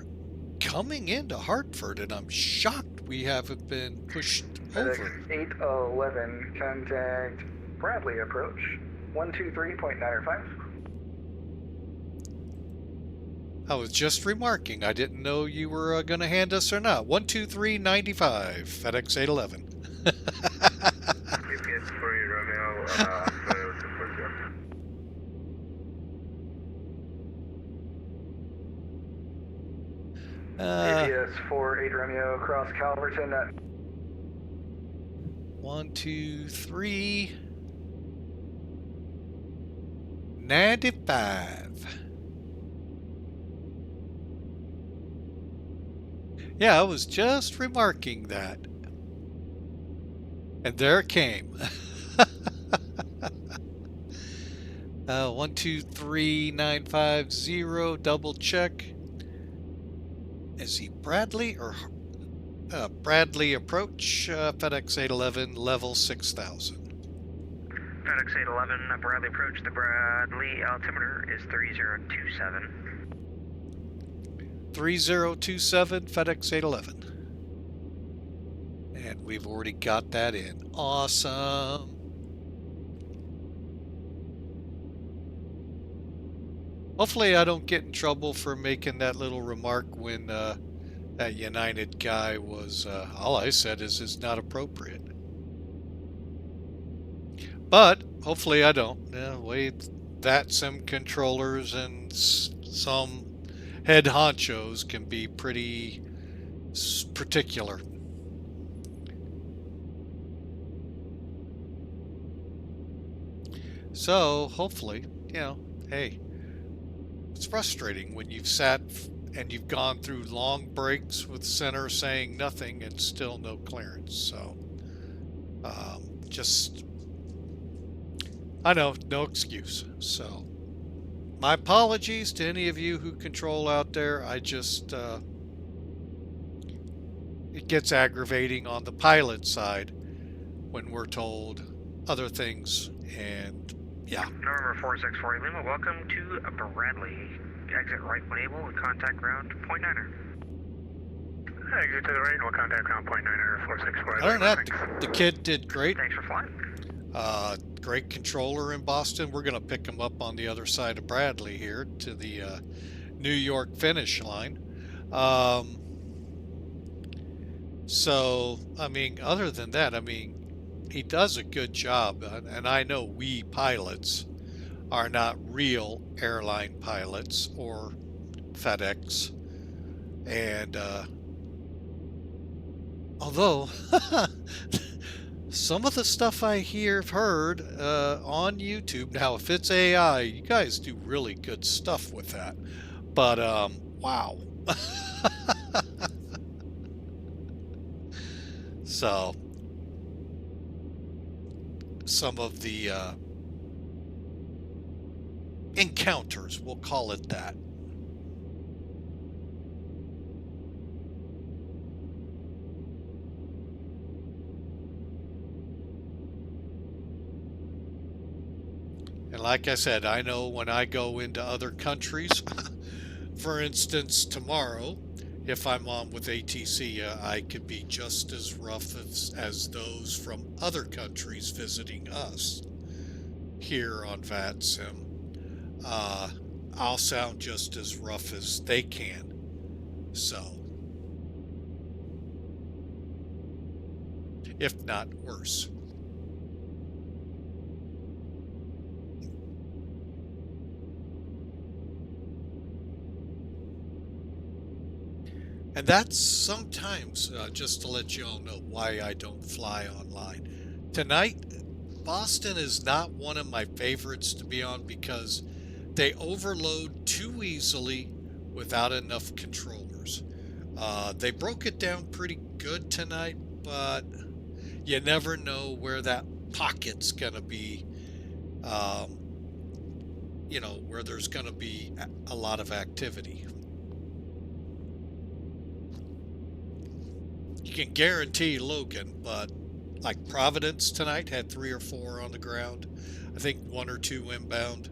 coming into Hartford, and I'm shocked we haven't been pushed over. 811, contact Bradley approach 123.905. I was just remarking, I didn't know you were going to hand us or not. 123.95, FedEx 811. GPS 3, Romeo, GPS 48 Romeo across Calverton at 123 95. Yeah, I was just remarking that. And there it came. 123950, double check. Is he Bradley or Bradley approach, FedEx 811, level 6,000. FedEx 811, Bradley approach, the Bradley altimeter is 3027. 3027, FedEx 811. And we've already got that in. Awesome. Hopefully I don't get in trouble for making that little remark when that United guy was, all I said is it's not appropriate. But hopefully I don't. VATSIM controllers and some head honchos can be pretty particular. So hopefully, hey, it's frustrating when you've sat and you've gone through long breaks with center saying nothing and still no clearance. So just, I know, no excuse. So my apologies to any of you who control out there. I just, it gets aggravating on the pilot side when we're told other things, and yeah. November 464 Lima, welcome to Bradley. Exit right when able and contact ground point niner. Exit to the right and we'll contact ground point niner 464. Other than that, the kid did great. Thanks for flying. Great controller in Boston. We're going to pick him up on the other side of Bradley here to the New York finish line. So, I mean, other than that, I mean, he does a good job. And I know we pilots are not real airline pilots or FedEx. And although some of the stuff I heard on YouTube, now if it's AI, you guys do really good stuff with that. But wow. So some of the encounters, we'll call it that. And like I said, I know when I go into other countries, for instance, tomorrow, if I'm on with ATC, I could be just as rough as those from other countries visiting us here on VATSIM. I'll sound just as rough as they can. So, if not worse. And that's sometimes, just to let you all know why I don't fly online. Tonight, Boston is not one of my favorites to be on because they overload too easily without enough controllers. They broke it down pretty good tonight, but you never know where that pocket's going to be, where there's going to be a lot of activity. You can guarantee Logan, but like Providence tonight had 3 or 4 on the ground. I think 1 or 2 inbound.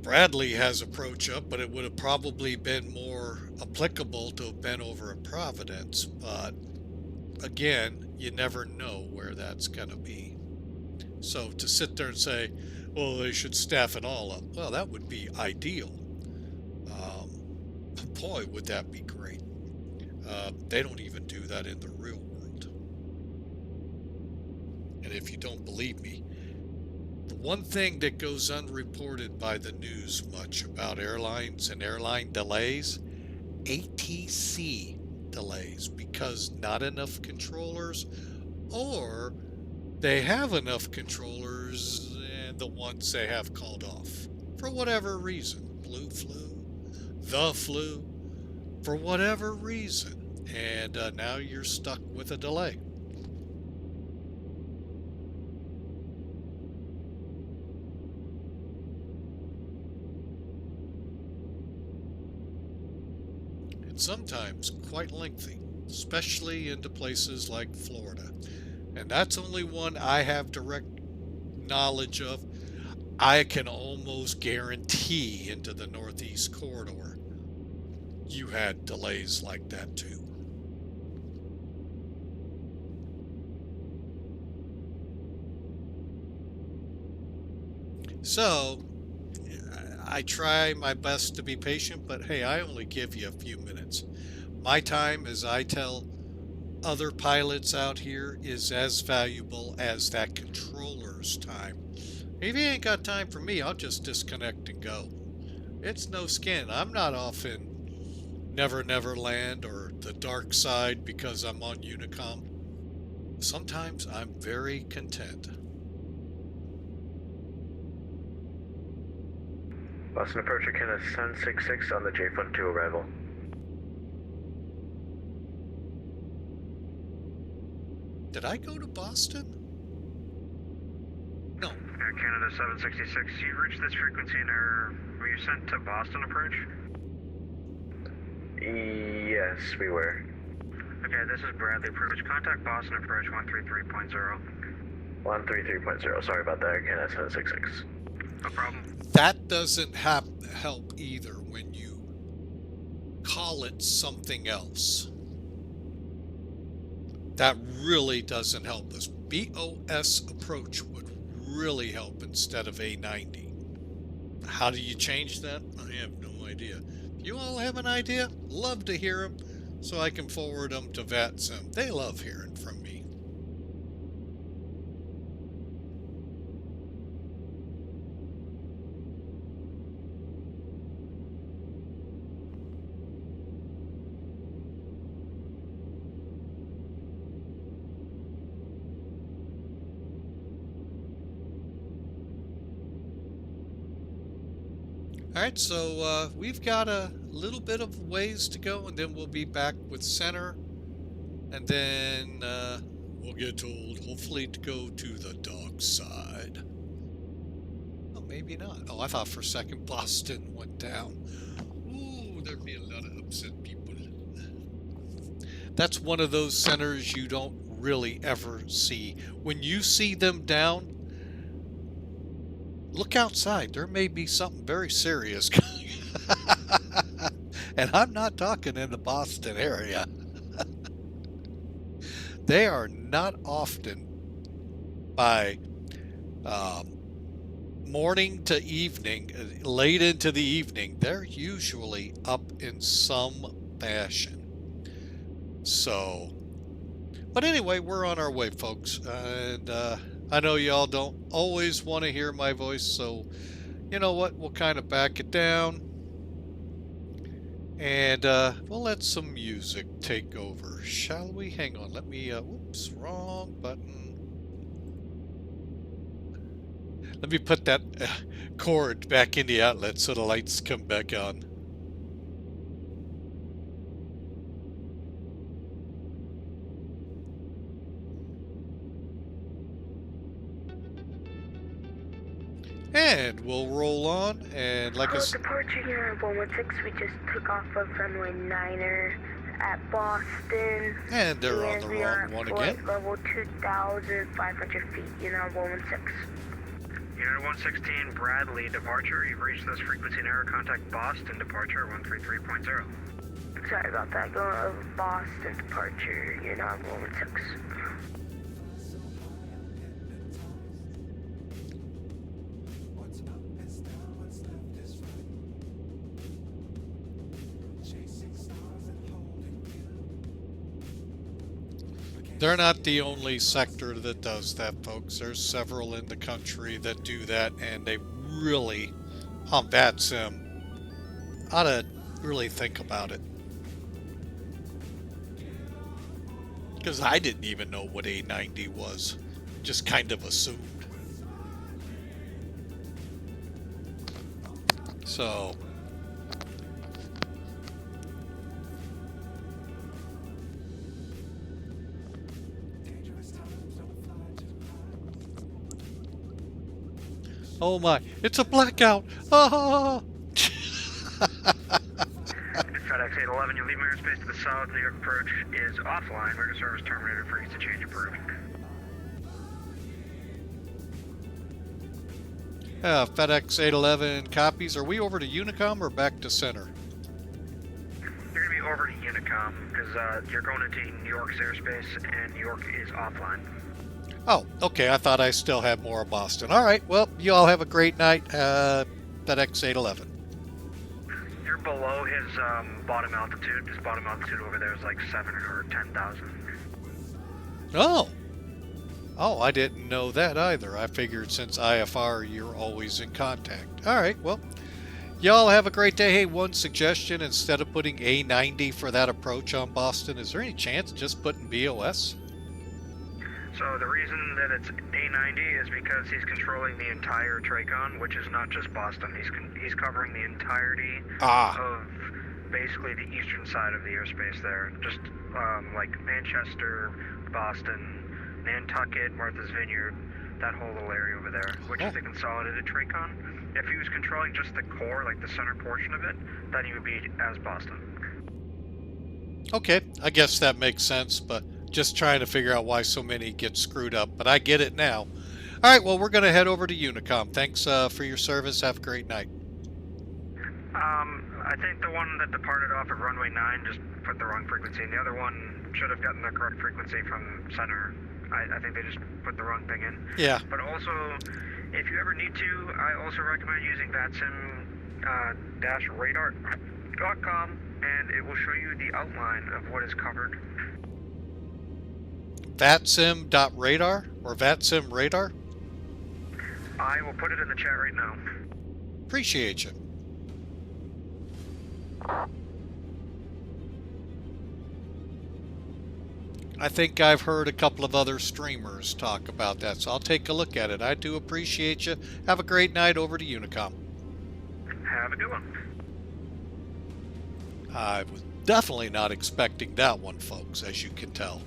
Bradley has approach up, but it would have probably been more applicable to have been over at Providence. But again, you never know where that's going to be. So to sit there and say, well, they should staff it all up. Well, that would be ideal. Boy, would that be great. They don't even do that in the real world. And if you don't believe me, the one thing that goes unreported by the news much about airlines and airline delays, ATC delays, because not enough controllers, or they have enough controllers and the ones they have called off for whatever reason. Blue flu, the flu, for whatever reason. And now you're stuck with a delay. And sometimes quite lengthy, especially into places like Florida. And that's only one I have direct knowledge of. I can almost guarantee into the Northeast Corridor, you had delays like that too. So, I try my best to be patient, but hey, I only give you a few minutes. My time, as I tell other pilots out here, is as valuable as that controller's time. If you ain't got time for me, I'll just disconnect and go. It's no skin. I'm not off in Never Never Land or the dark side because I'm on Unicom. Sometimes I'm very content. Boston approacher can ascend 66 on the J-Fund 2 arrival. Did I go to Boston? No. Air Canada 766, you reached this frequency in error. Were you sent to Boston approach? Yes, we were. Okay, this is Bradley approach. Contact Boston approach 133.0. 133.0, sorry about that, Air Canada 766. No problem. That doesn't help either when you call it something else. That really doesn't help. This BOS approach would really help instead of A90. How do you change that? I have no idea. You all have an idea? Love to hear them so I can forward them to VATSIM. They love hearing from me. Alright, so we've got a little bit of ways to go, and then we'll be back with center, and then we'll get told, hopefully, to go to the dark side. Oh, maybe not. Oh, I thought for a second Boston went down. Ooh, there'd be a lot of upset people. That's one of those centers you don't really ever see. When you see them down, look outside. There may be something very serious going. And I'm not talking in the Boston area. They are not often by morning to evening, late into the evening. They're usually up in some fashion. So, but anyway, we're on our way, folks. And I know y'all don't always want to hear my voice, so you know what? We'll kind of back it down. And we'll let some music take over, shall we? Hang on, let me, whoops, wrong button. Let me put that cord back in the outlet so the lights come back on. And we'll roll on, and like I said... Departure here 116, we just took off of runway 9er at Boston. And they're on the wrong one again. Level 2,500 feet, Unit 116. Unit 116, Bradley, departure. You've reached this frequency in error. Contact Boston, departure 133.0. Sorry about that, going over Boston, departure, Unit 116. They're not the only sector that does that, folks. There's several in the country that do that, and they really, on VATSIM, ought to really think about it. Because I didn't even know what A90 was. Just kind of assumed. So... Oh my, it's a blackout! Ah! FedEx 811, you leave airspace to the south. New York approach is offline. Regular service terminated. Frequency change approved. FedEx 811 copies. Are we over to Unicom or back to center? You're going to be over to Unicom because you're going into New York's airspace and New York is offline. Oh, okay. I thought I still had more of Boston. All right. Well, you all have a great night. FedEx 811. You're below his bottom altitude. His bottom altitude over there is like 7 or 10,000. Oh. Oh, I didn't know that either. I figured since IFR, you're always in contact. All right. Well, Y'all have a great day. Hey, one suggestion, instead of putting A90 for that approach on Boston, is there any chance of just putting BOS? So the reason that it's A90 is because he's controlling the entire TRACON, which is not just Boston. He's covering the entirety of basically the eastern side of the airspace there. Just like Manchester, Boston, Nantucket, Martha's Vineyard, that whole little area over there, which is the consolidated TRACON. If he was controlling just the core, like the center portion of it, then he would be as Boston. Okay, I guess that makes sense, but just trying to figure out why so many get screwed up, but I get it now. All right, well, we're going to head over to Unicom. Thanks for your service. Have a great night. I think the one that departed off of runway 9 just put the wrong frequency, and the other one should have gotten the correct frequency from center. I think they just put the wrong thing in. Yeah. But also, if you ever need to, I also recommend using VATSIM-radar.com, and it will show you the outline of what is covered. VATSIM.radar or VATSIM radar? I will put it in the chat right now. Appreciate you. I think I've heard a couple of other streamers talk about that, so I'll take a look at it. I do appreciate you. Have a great night. Over to Unicom. Have a good one. I was definitely not expecting that one, folks, as you can tell.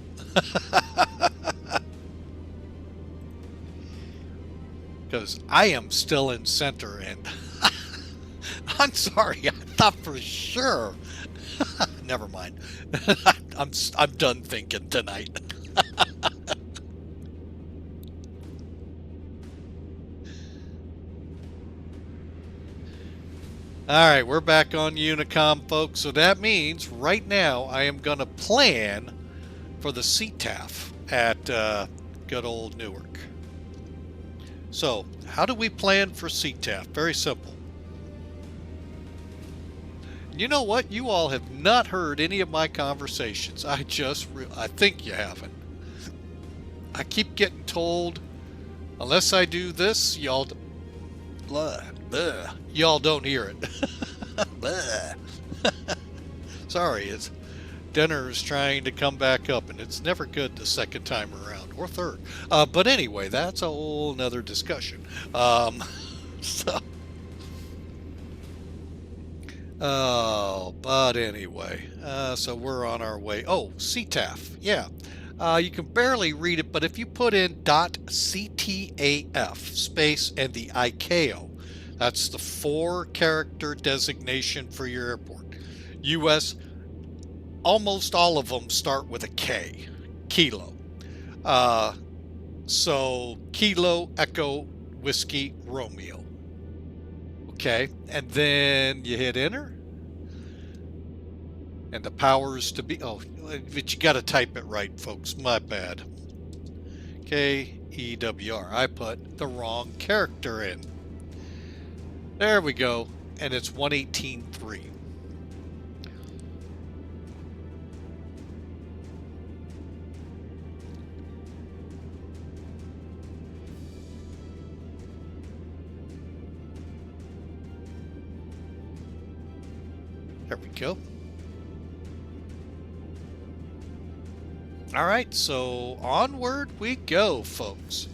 Because I am still in center, and I'm sorry, I thought for sure. Never mind. I'm done thinking tonight. Alright, we're back on Unicom, folks. So that means right now I am going to plan for the CTAF at good old Newark. So, how do we plan for CTAF? Very simple. You know what? You all have not heard any of my conversations. I think you haven't. I keep getting told, unless I do this, y'all don't hear it. Sorry, it's dinner's trying to come back up, and it's never good the second time around, or third. But anyway, that's a whole nother discussion. But anyway, so we're on our way. Oh, CTAF, yeah. You can barely read it, but if you put in .ctaf space and the ICAO, that's the 4-character designation for your airport. U.S., almost all of them start with a K, Kilo. So Kilo, Echo, Whiskey, Romeo. Okay, and then you hit enter. And the powers to be, but you got to type it right, folks. My bad. KEWR. I put the wrong character in. There we go. And it's 118.3. There we go. All right, so onward we go, folks.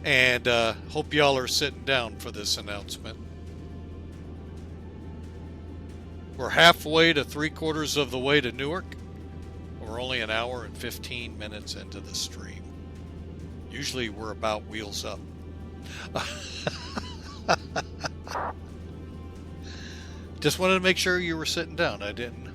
And hope y'all are sitting down for this announcement. We're halfway to 3/4 of the way to Newark. We're only an hour and 15 minutes into the stream. Usually we're about wheels up. Just wanted to make sure you were sitting down. I didn't.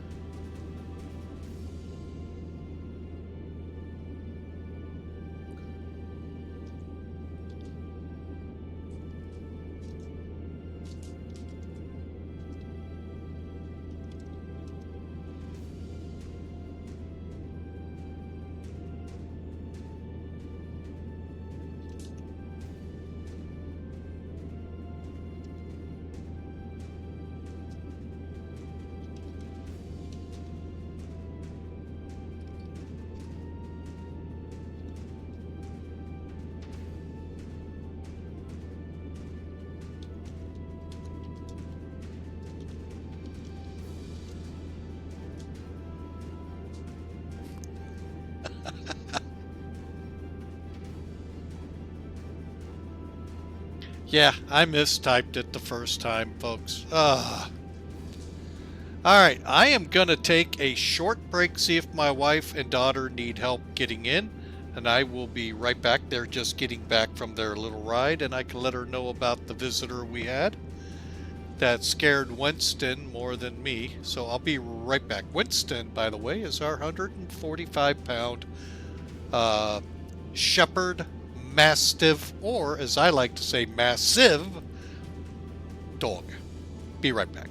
Yeah, I mistyped it the first time, folks. Alright, I am going to take a short break, see if my wife and daughter need help getting in, and I will be right back. They're just getting back from their little ride, and I can let her know about the visitor we had that scared Winston more than me, so I'll be right back. Winston, by the way, is our 145-pound Shepherd Mastiff, or as I like to say, massive dog. Be right back.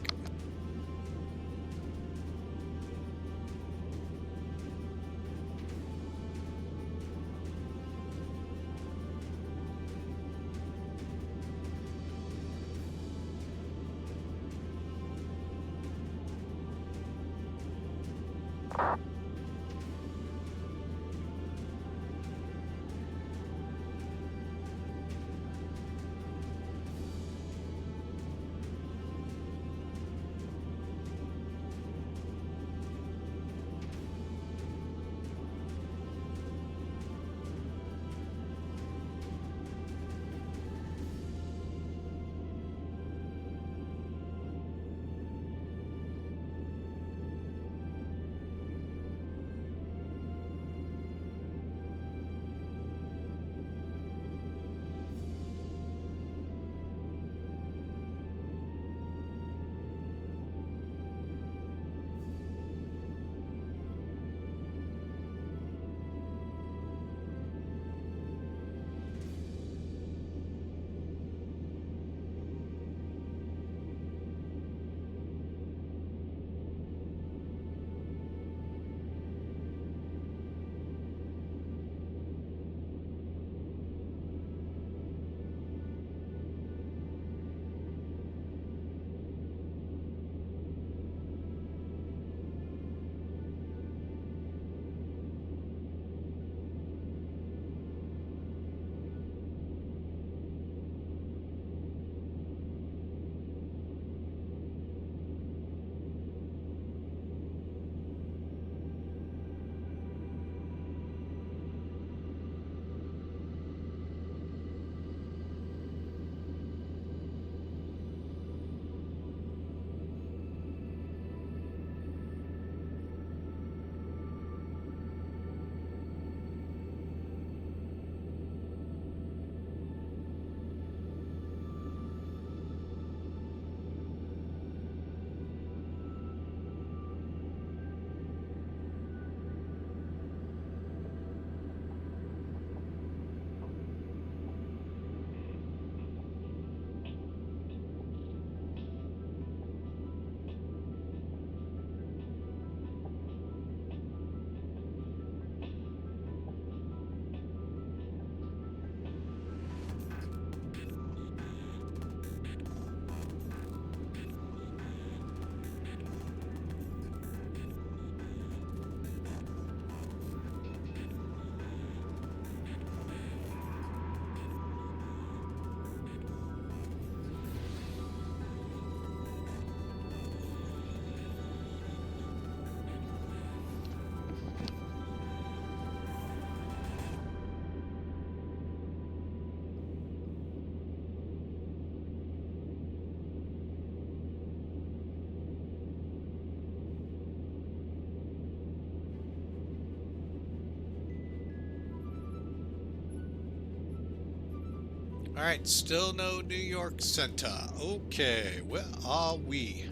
All right, still no New York Center. Okay, where are we?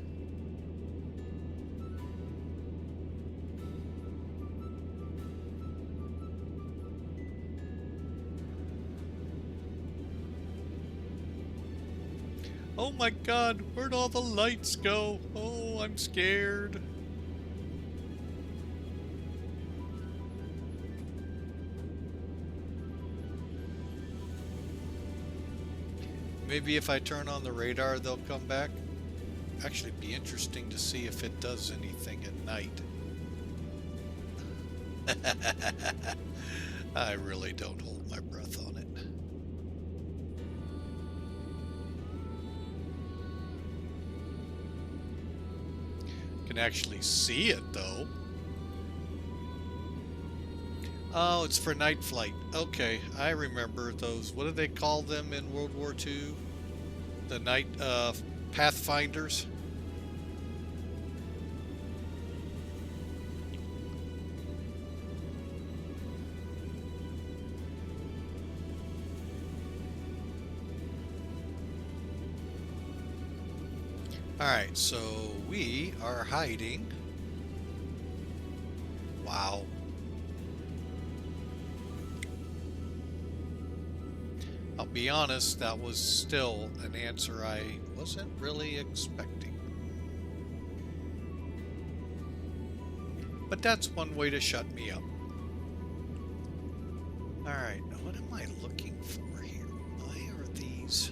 Oh my God, where'd all the lights go? Oh, I'm scared. Maybe if I turn on the radar, they'll come back. Actually, it'd be interesting to see if it does anything at night. I really don't hold my breath on it. Can actually see it though. Oh, it's for night flight. Okay, I remember those. What do they call them in World War II? the night pathfinders. Alright, so we are hiding. Wow. I'll be honest, that was still an answer I wasn't really expecting. But that's one way to shut me up. Alright, what am I looking for here? Why are these...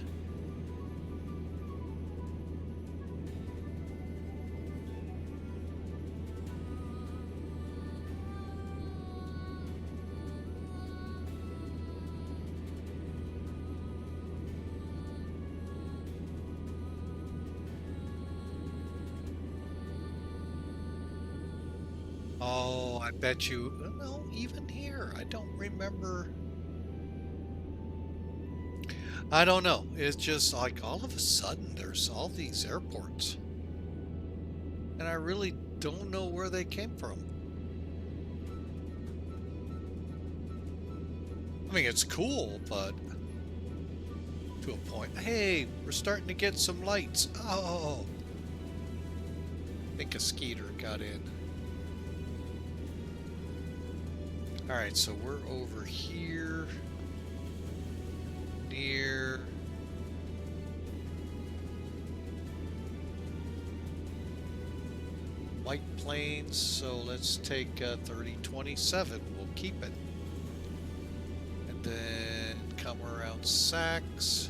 Oh, I bet you... No, even here, I don't remember... I don't know. It's just like all of a sudden there's all these airports. And I really don't know where they came from. I mean, it's cool, but to a point. Hey, we're starting to get some lights. Oh, I think a skeeter got in. Alright, so we're over here near White Plains, so let's take 3027. We'll keep it. And then come around Saks,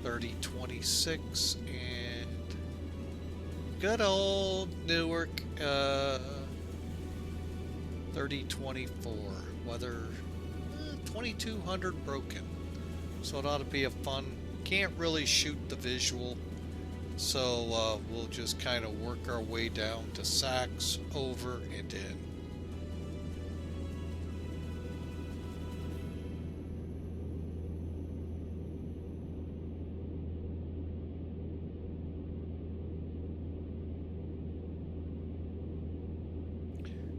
3026, and good old Newark, 3024. Weather 2200 broken, so it ought to be a fun. Can't really shoot the visual, so we'll just kind of work our way down to Saks, over and in.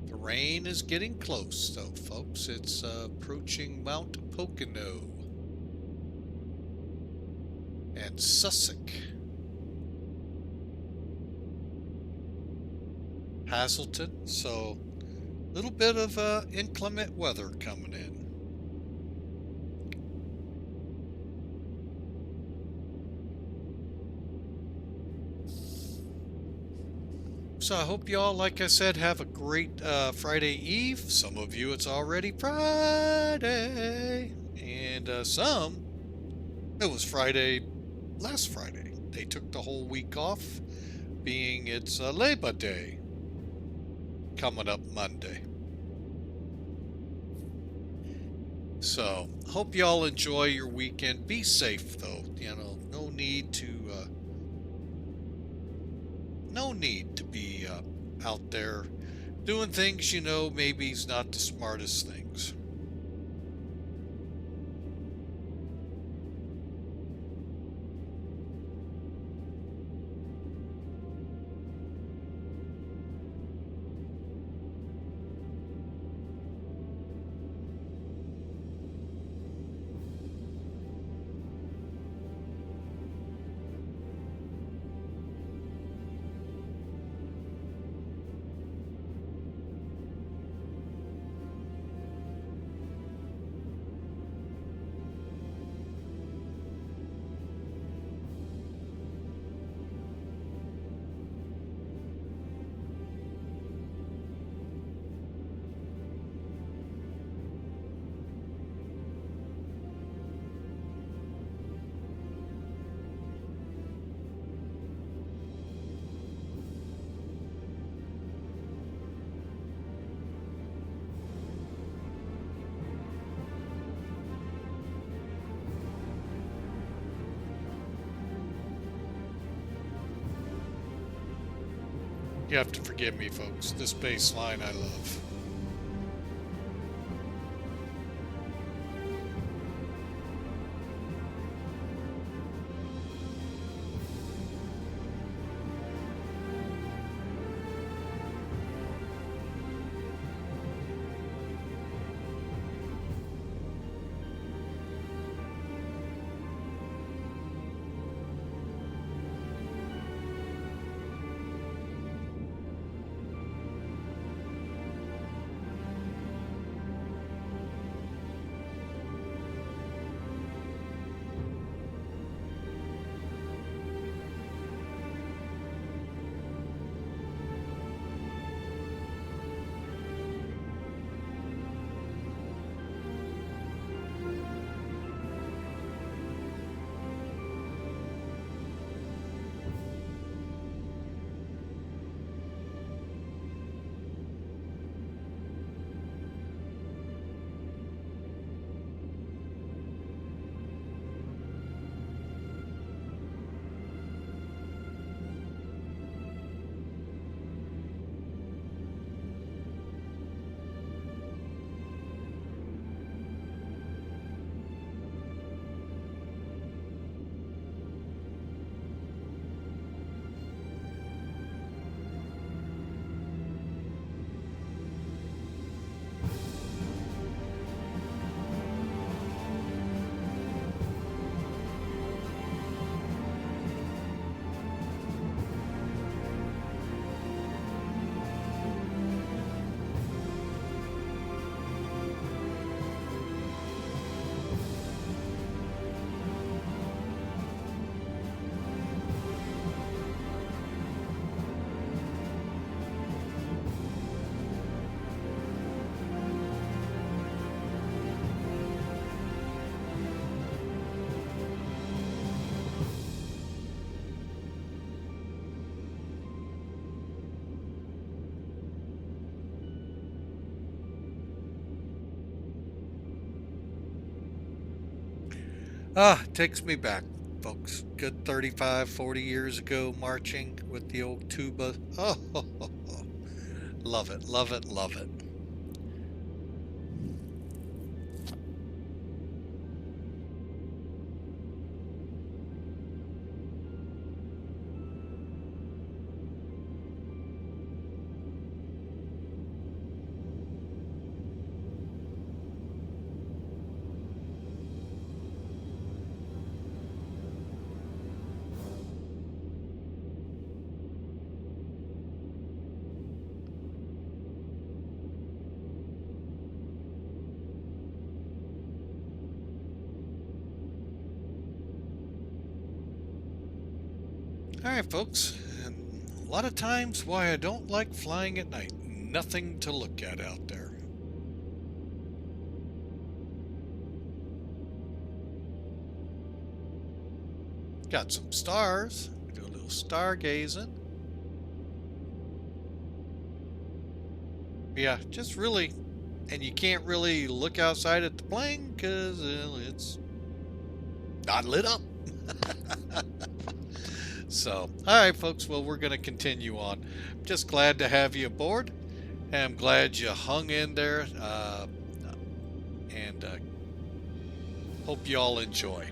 The rain is getting close though, folks. It's approaching Mount Pocono and Sussex. Hazleton, so a little bit of inclement weather coming in. So I hope you all, like I said, have a great Friday Eve. Some of you, it's already Friday. And some, it was Friday, last Friday. They took the whole week off, being it's Labor Day coming up Monday. So, hope you all enjoy your weekend. Be safe, though. You know, no need to be out there doing things you know maybe is not the smartest things. You have to forgive me, folks. This bass line I love. Takes me back, folks. Good 35, 40 years ago, marching with the old tuba. Oh, love it, love it, love it. All right, folks. And a lot of times why I don't like flying at night. Nothing to look at out there. Got some stars. Do a little stargazing. Yeah, just really, and you can't really look outside at the plane because it's not lit up. So, all right, folks. Well, we're going to continue on. Just glad to have you aboard. And I'm glad you hung in there. And hope you all enjoy.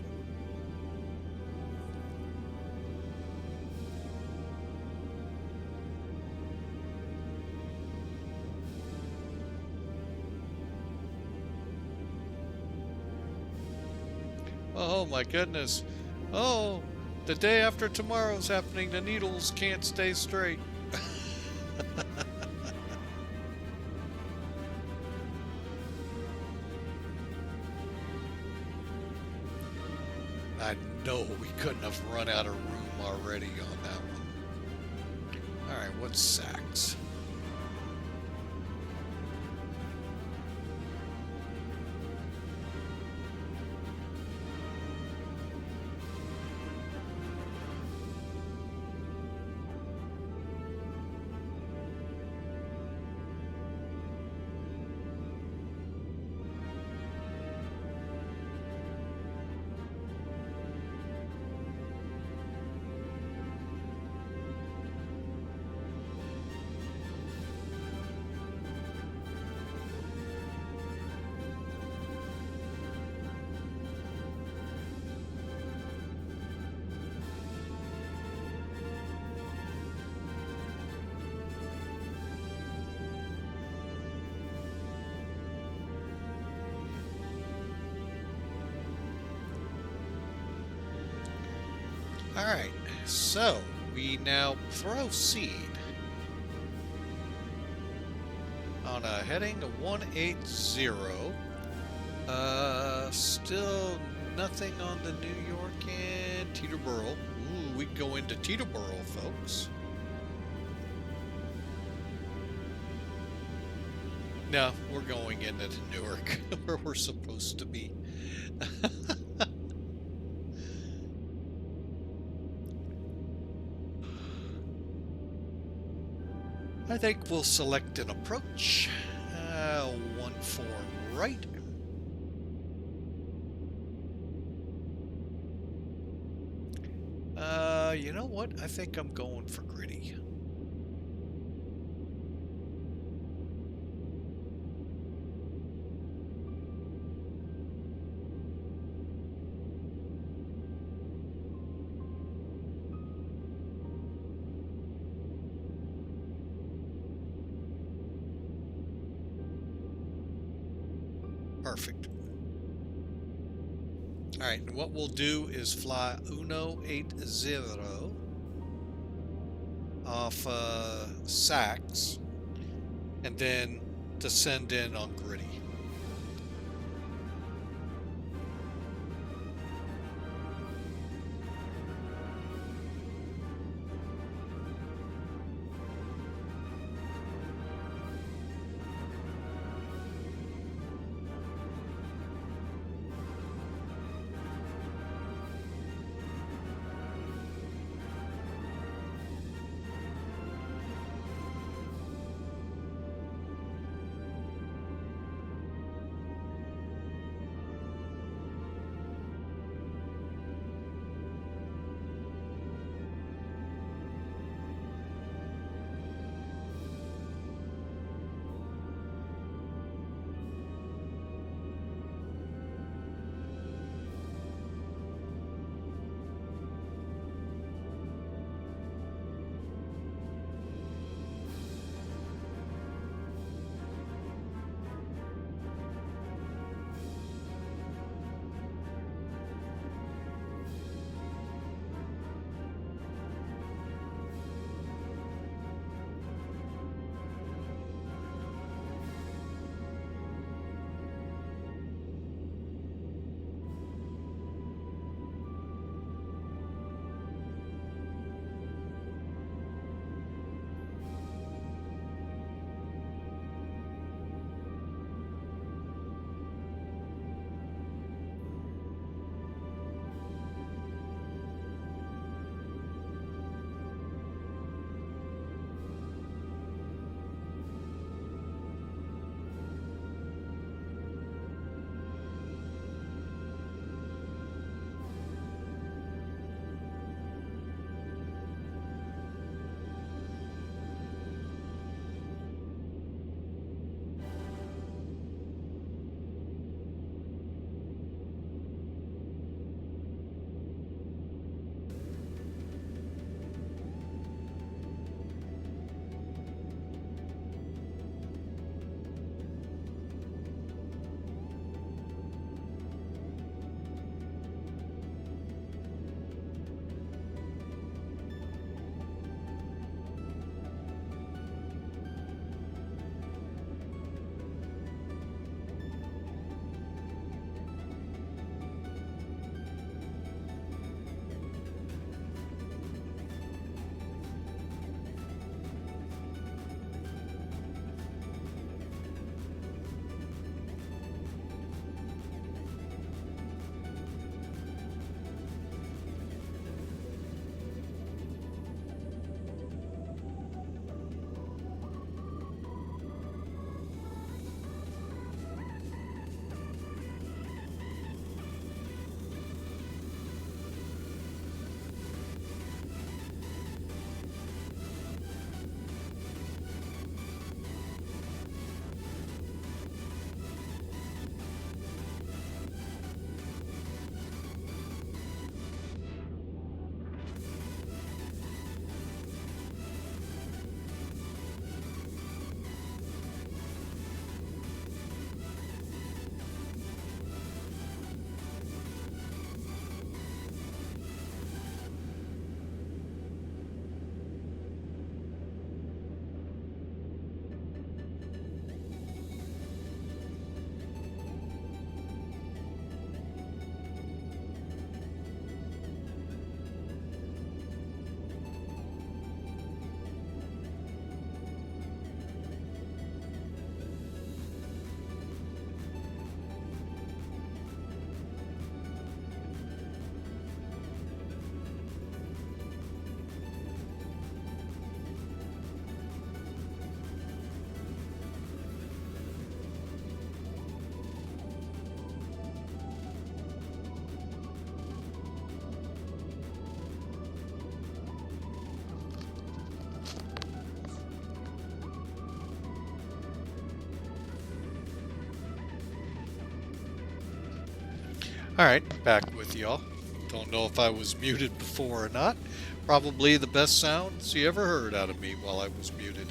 Oh my goodness. Oh, the day after tomorrow's happening. The needles can't stay straight. I know we couldn't have run out of room already on that one. All right, what's Saks? All right, so we now proceed on a heading of 180. Still nothing on the New York and Teterboro. Ooh, we go into Teterboro, folks. No, we're going into Newark, where we're supposed to be. I think we'll select an approach. 1-4 right. You know what? I think I'm going for gritty. Perfect. All right, and what we'll do is fly 180 off Saks and then descend in on gritty. Alright, back with y'all. Don't know if I was muted before or not. Probably the best sounds you ever heard out of me while I was muted.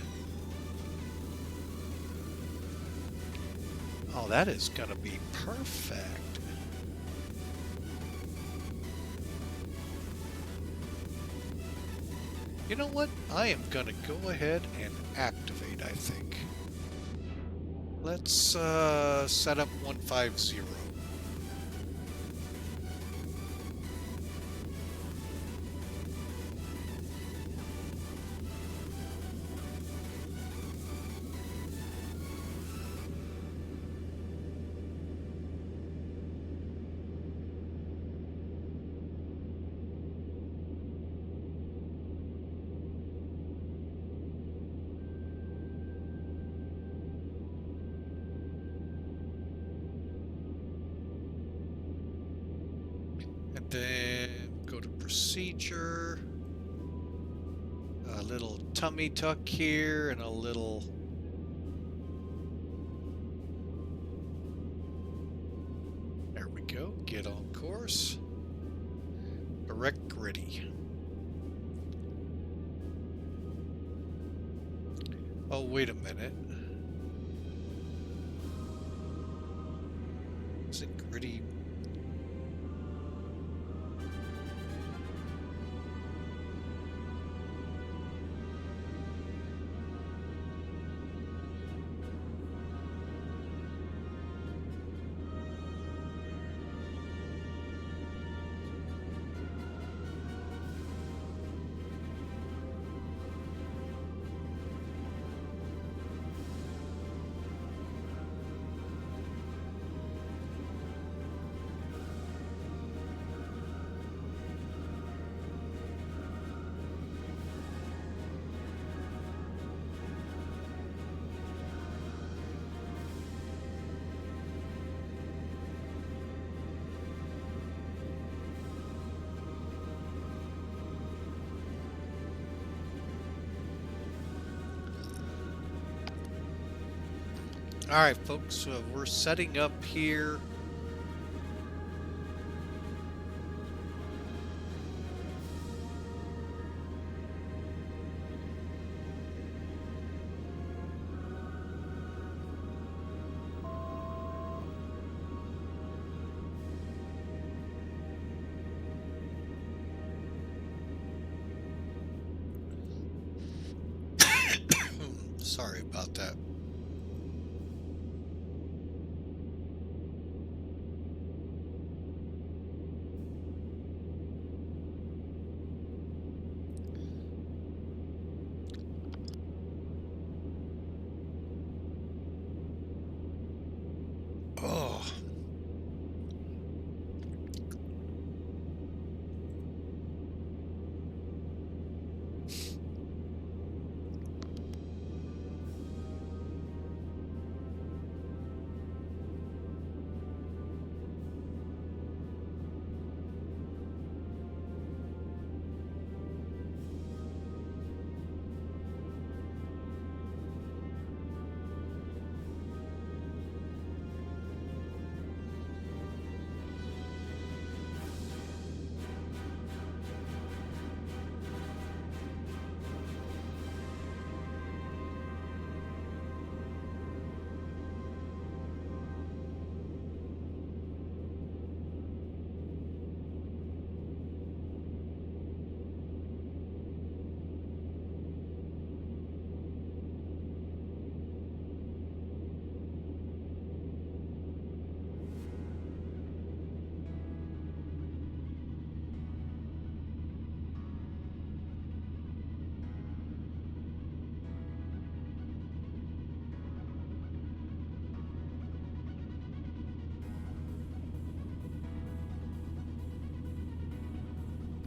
Oh, that is gonna be perfect. You know what? I am gonna go ahead and activate, I think. Let's set up 150. And then go to procedure. A little tummy tuck here and a little... There we go. Get on course. Direct gritty. Oh, wait a minute. Is it gritty? Alright, folks, we're setting up here. Sorry about that. Oh.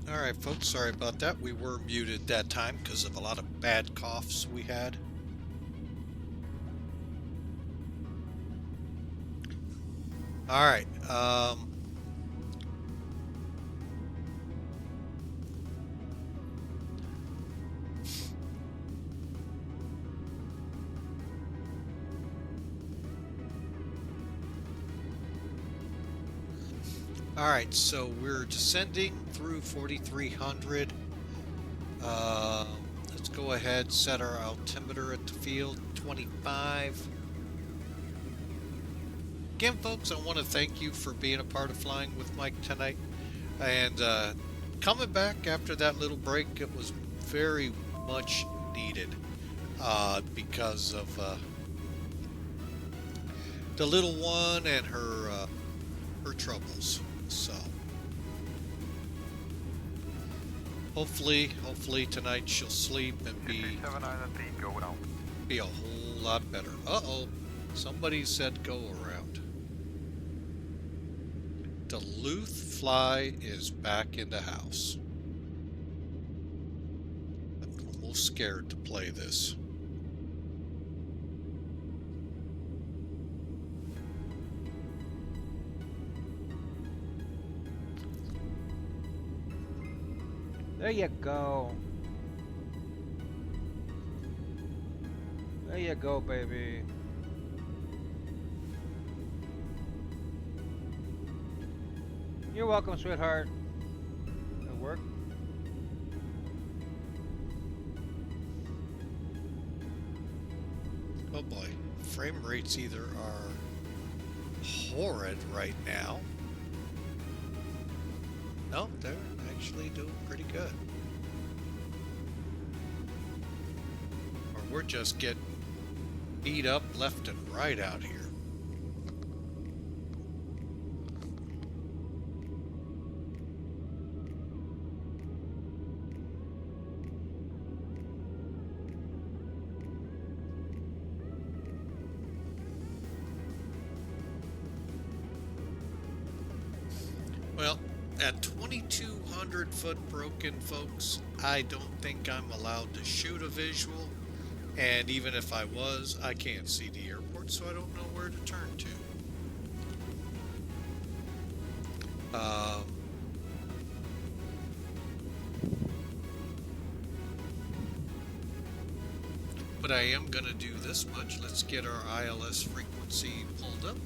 Alright, folks, sorry about that. We were muted that time because of a lot of bad coughs we had. Alright, Alright, so we're descending through 4300. Let's go ahead, set our altimeter at the field, 25. Again, folks, I want to thank you for being a part of Flying with Mike tonight. And coming back after that little break, it was very much needed because of the little one and her troubles. So hopefully tonight she'll sleep and be a whole lot better. Uh-oh, somebody said go around. Duluth Fly is back in the house. I'm almost scared to play this. There you go. There you go, baby. You're welcome, sweetheart. At work? Oh boy, frame rates either are horrid right now. No, they're actually doing pretty good. Or we're just getting beat up left and right out here. Well, at 2,200 foot broken, folks, I don't think I'm allowed to shoot a visual. And even if I was, I can't see the airport, so I don't know where to turn to. But I am going to do this much. Let's get our ILS frequency pulled up.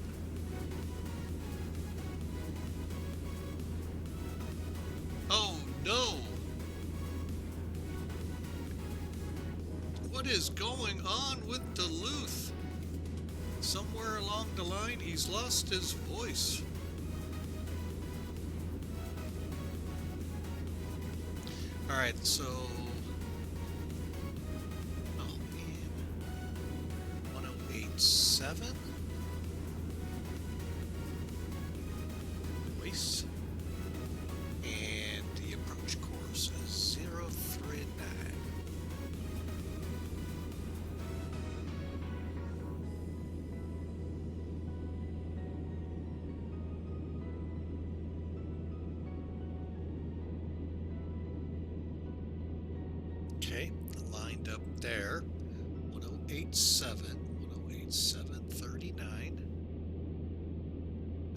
Oh no! What is going on with Duluth? Somewhere along the line, he's lost his voice. Alright, so... oh man. 1087? Voice. And the approach course is 039. Okay, lined up there. 1087, 1087.39.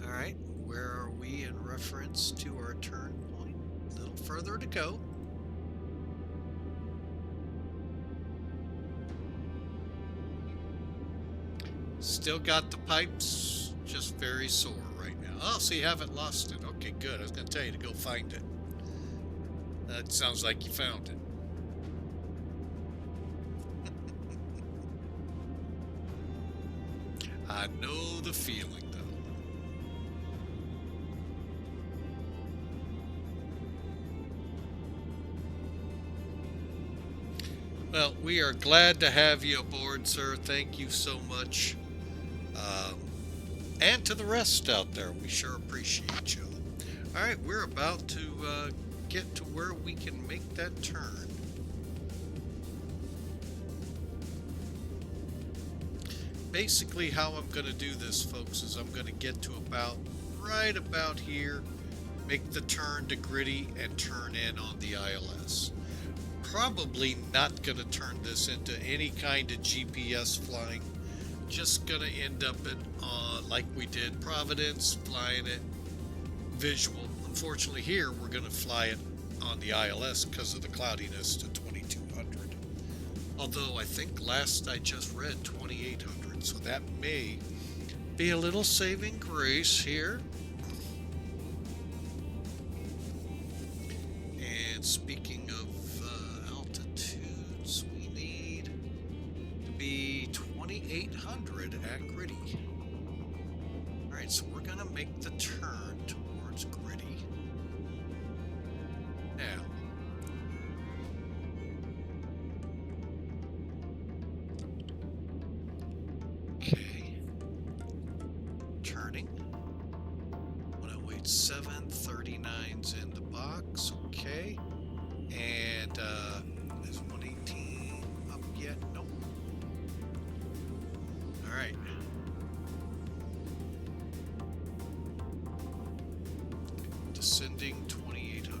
All right, where are we in reference to our turn point? A little further to go. Still got the pipes, just very sore right now. Oh, so you haven't lost it. Okay, good. I was going to tell you to go find it. That sounds like you found it. I know the feeling, though. Well, we are glad to have you aboard, sir. Thank you so much. And to the rest out there, we sure appreciate you. All right, we're about to get to where we can make that turn. Basically, how I'm going to do this, folks, is I'm going to get to right about here, make the turn to Gritty, and turn in on the ILS. Probably not going to turn this into any kind of GPS flying. Just going to end up like we did Providence, flying it visual. Unfortunately, here we're going to fly it on the ILS because of the cloudiness to 2200. Although I think last I just read 2800, so that may be a little saving grace here. And speaking of altitudes, we need to be 2,800 at Gritty. Alright, so we're going to make the turn towards Gritty. Now, okay, turning. 108.7, 39's in the box, okay. And is 118 up yet? Nope. Alright. Descending 2,800.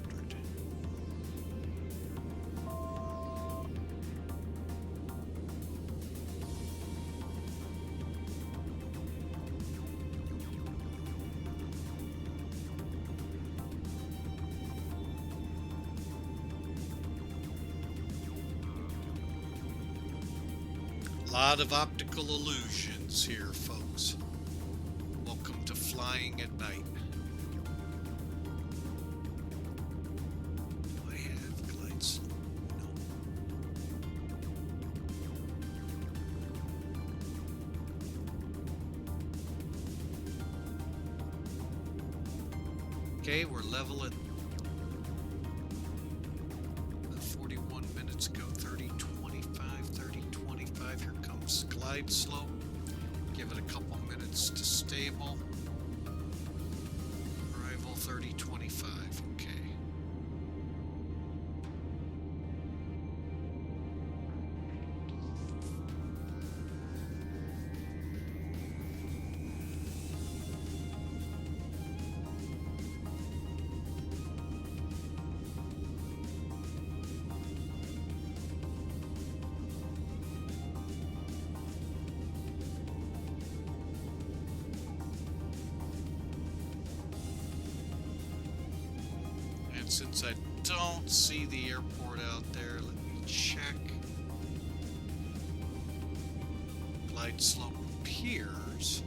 A lot of optical illusions here, folks. Welcome to flying at night. Do I have glides? No. Okay, we're level at 41 minutes ago, 30, 25, 30, 25. Here comes glide slope. Give it a couple minutes to stable. Arrival 30, 25. Okay. Since I don't see the airport out there, let me check. Glide slope appears.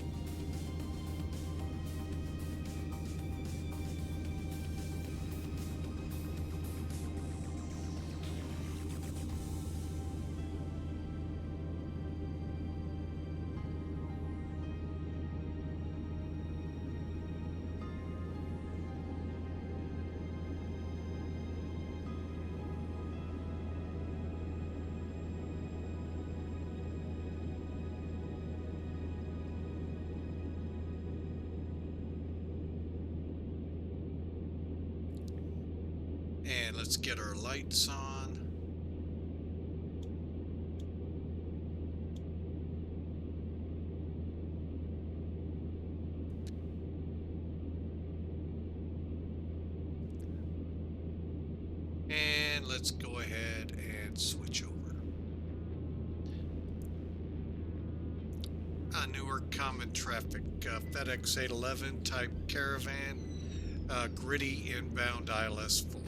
And let's get our lights on. And let's go ahead and switch over. Newark common traffic, FedEx 811 type Caravan, Gritty inbound ILS 4.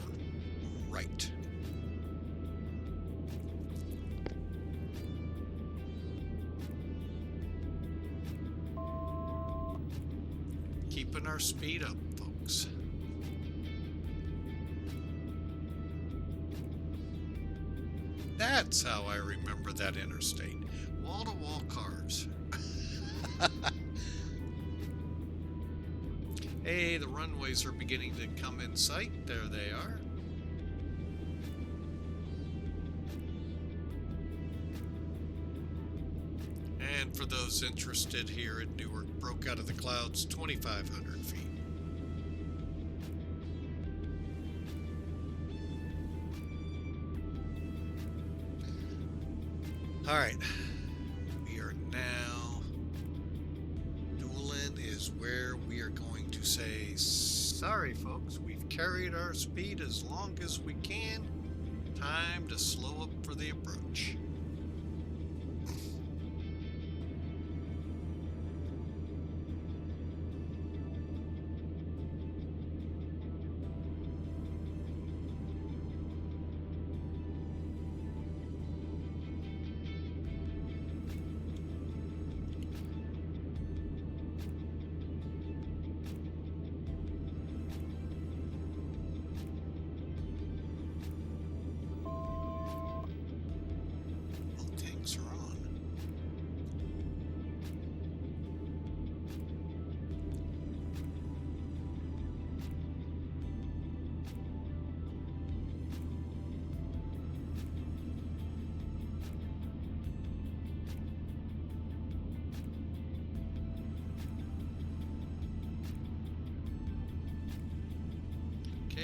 Right. Keeping our speed up, folks. That's how I remember that interstate. Wall-to-wall cars. Hey, the runways are beginning to come in sight. There they are. And for those interested here at Newark, broke out of the clouds 2,500 feet. All right, we are now, Doolin is where we are going to say, sorry folks, we've carried our speed as long as we can. Time to slow up for the approach.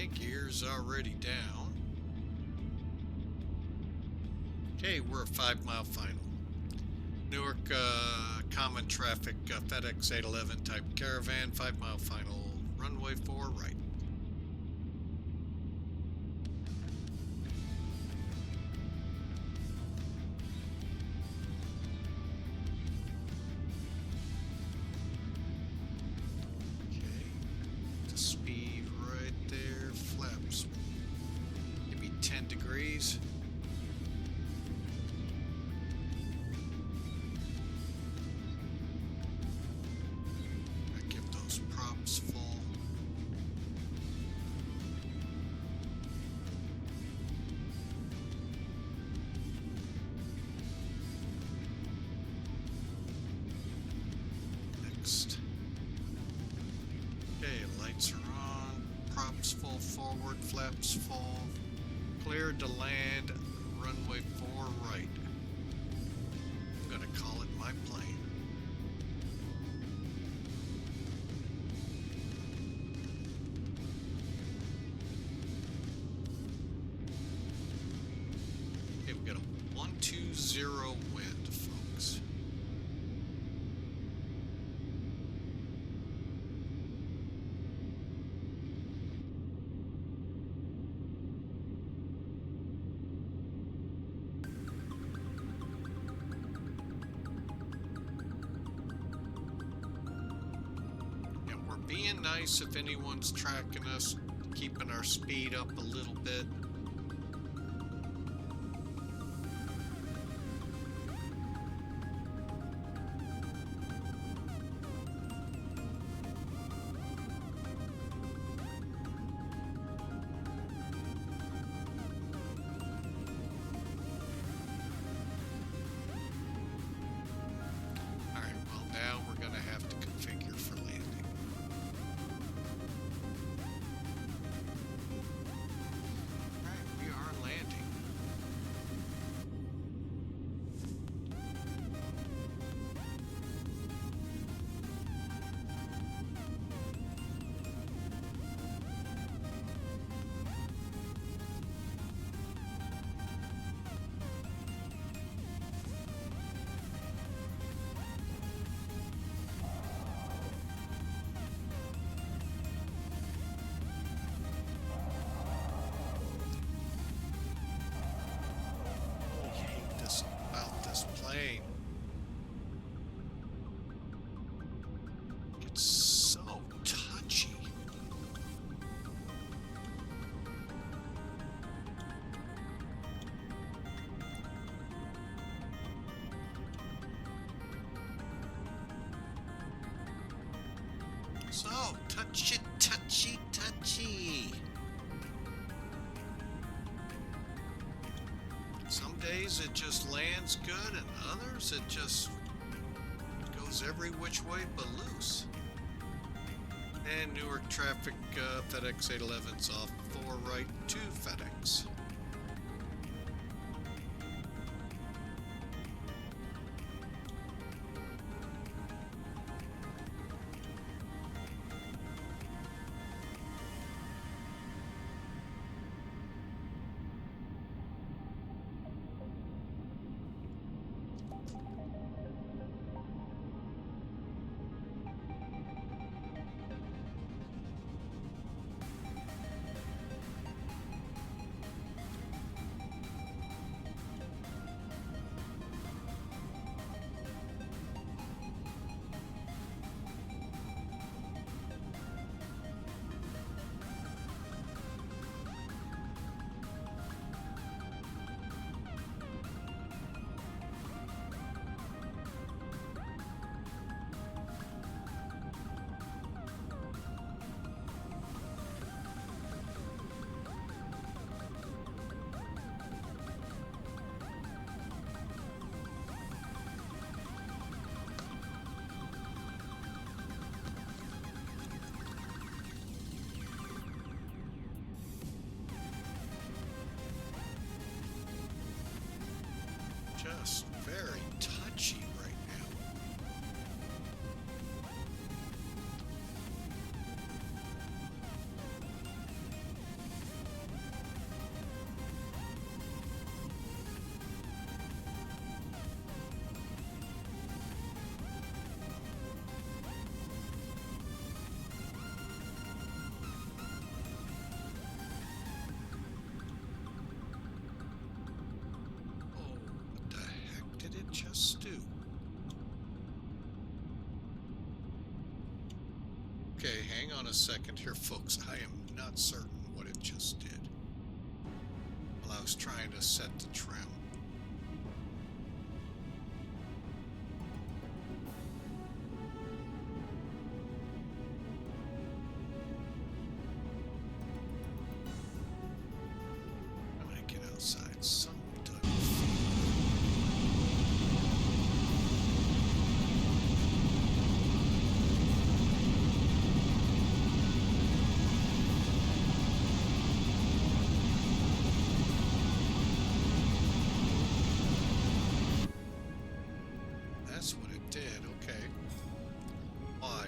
Okay, gear's already down. Okay, we're a 5-mile final. Newark, common traffic, FedEx 811 type Caravan, 5-mile final, runway 4 right. Okay, the speed right there, flaps, maybe 10 degrees. Props full. Next. Okay, lights are on. Props full forward, flaps full. Cleared to land, runway 4 right. I'm gonna call it my plane. Okay, we got a 120 wind, folks. And we're being nice if anyone's tracking us, keeping our speed up a little bit. It's so touchy. So touchy, touchy, touchy. Some days it just lands good, and others it just goes every which way but loose. And Newark traffic, FedEx 811's off 4 right to FedEx. Just very touchy right now. Okay, hang on a second here, folks. I am not certain what it just did. While I was trying to set the trim. I'm gonna get outside. Some doesn't feel That's what it did, okay. Why?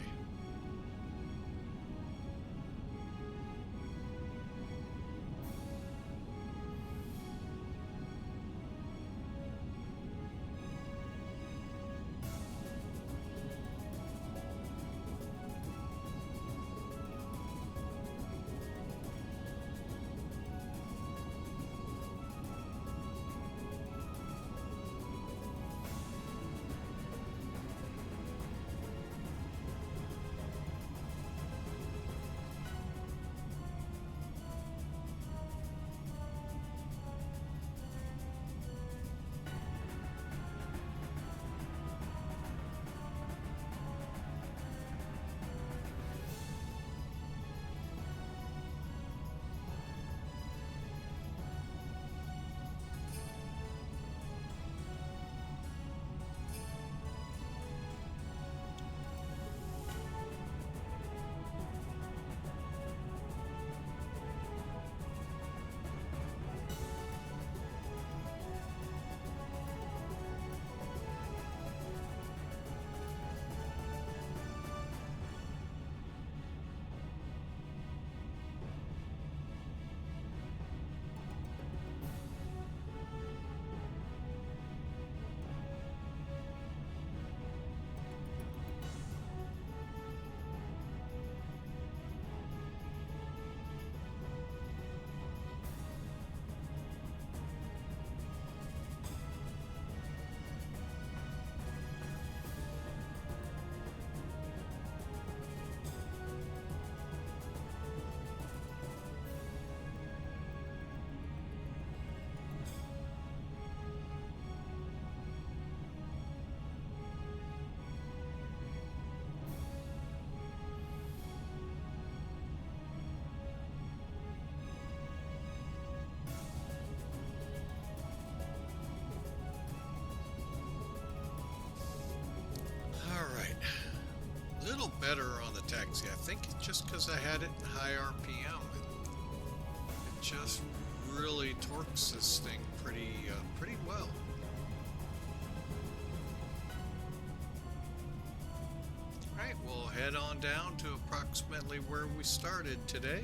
A little better on the taxi. I think it's just because I had it in high RPM. It just really torques this thing pretty well. All right, we'll head on down to approximately where we started today.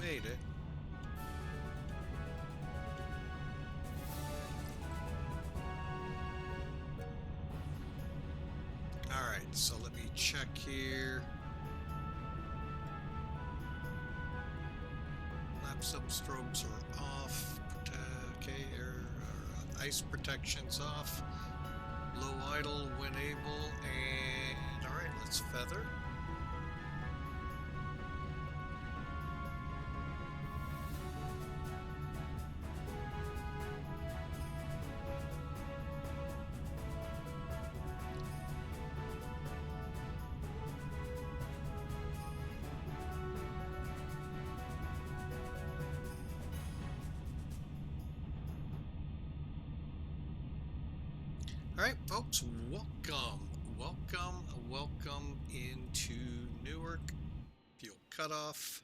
made it. Alright, so let me check here. Laps up strobes are off. Okay, ice protection's off. Low idle when able, and alright, let's feather. Alright folks, welcome into Newark. Fuel cutoff.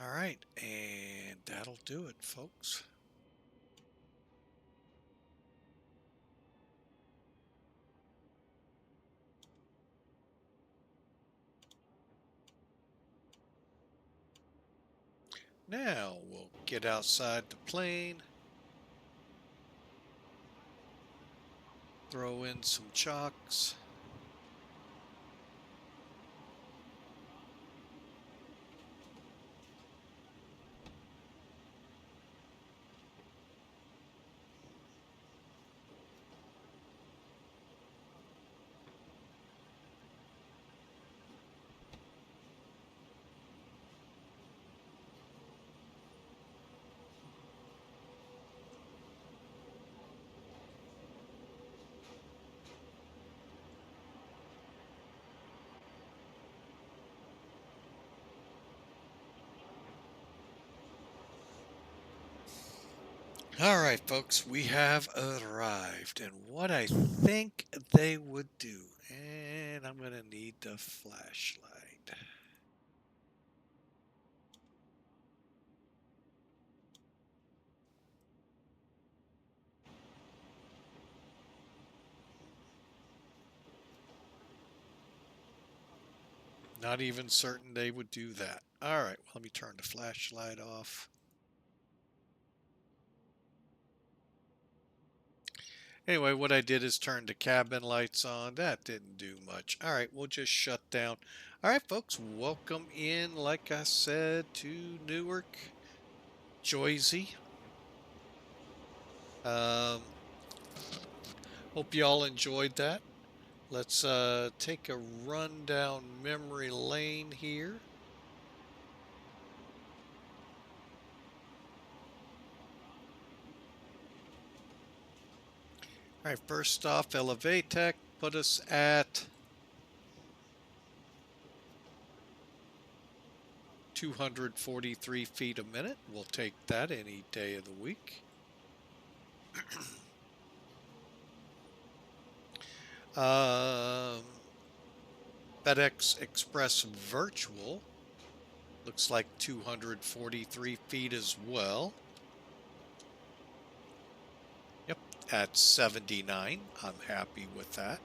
Alright, and that'll do it, folks. Now we'll get outside the plane, throw in some chocks. Alright folks, we have arrived, and what I think they would do, and I'm going to need the flashlight. Not even certain they would do that. Alright, well, let me turn the flashlight off. Anyway, what I did is turn the cabin lights on. That didn't do much. Alright, we'll just shut down. Alright, folks, welcome in, like I said, to Newark, Jersey. Hope you all enjoyed that. Let's take a run down memory lane here. All right, first off, Elevatech put us at 243 feet a minute. We'll take that any day of the week. FedEx Express Virtual looks like 243 feet as well. Yep, at 79. I'm happy with that.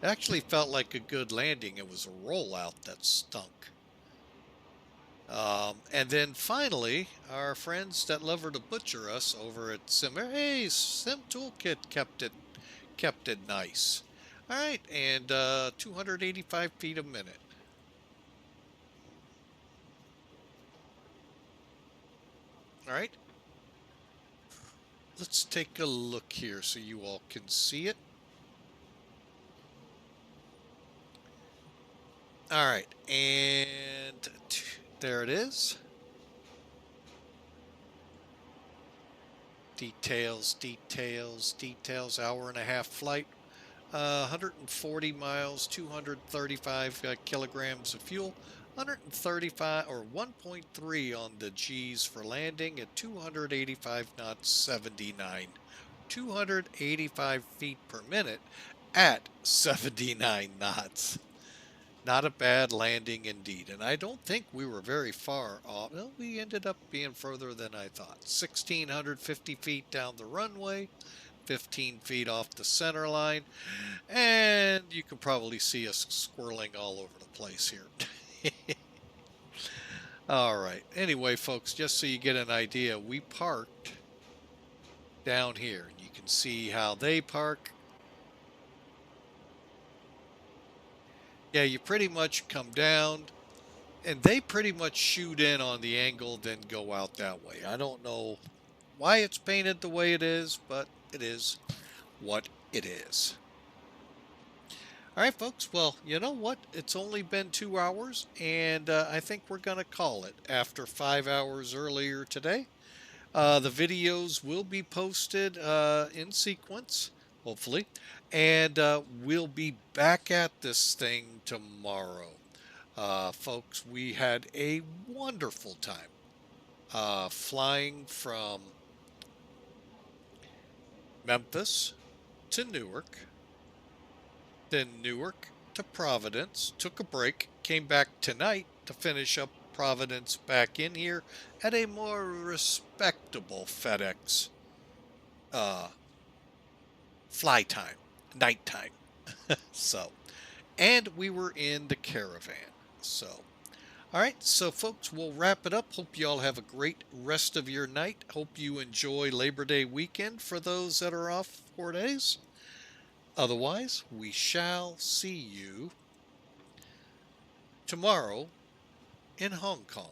It actually felt like a good landing. It was a rollout that stunk. And then finally, our friends that love to butcher us over at Sim, hey, Sim Toolkit kept it nice. All right, and 285 feet a minute. All right, let's take a look here so you all can see it. All right, and there it is. Details, hour-and-a-half flight. 140 miles, 235 kilograms of fuel. 135 or 1.3 on the G's for landing at 285 knots, 79. 285 feet per minute at 79 knots. Not a bad landing indeed. And I don't think we were very far off. Well, we ended up being further than I thought. 1,650 feet down the runway, 15 feet off the center line. And you can probably see us squirreling all over the place here. All right. Anyway, folks, just so you get an idea, we parked down here. You can see how they park. Yeah, you pretty much come down, and they pretty much shoot in on the angle, then go out that way. I don't know why it's painted the way it is, but it is what it is. All right, folks. Well, you know what? It's only been 2 hours, and I think we're going to call it after 5 hours earlier today. The videos will be posted in sequence, hopefully, and we'll be back at this thing tomorrow. Folks, we had a wonderful time flying from Memphis to Newark, then Newark to Providence, took a break, came back tonight to finish up Providence back in here at a more respectable FedEx fly time, nighttime. So, and we were in the Caravan. So, all right, so folks, we'll wrap it up. Hope you all have a great rest of your night. Hope you enjoy Labor Day weekend for those that are off 4 days. Otherwise, we shall see you tomorrow in Hong Kong.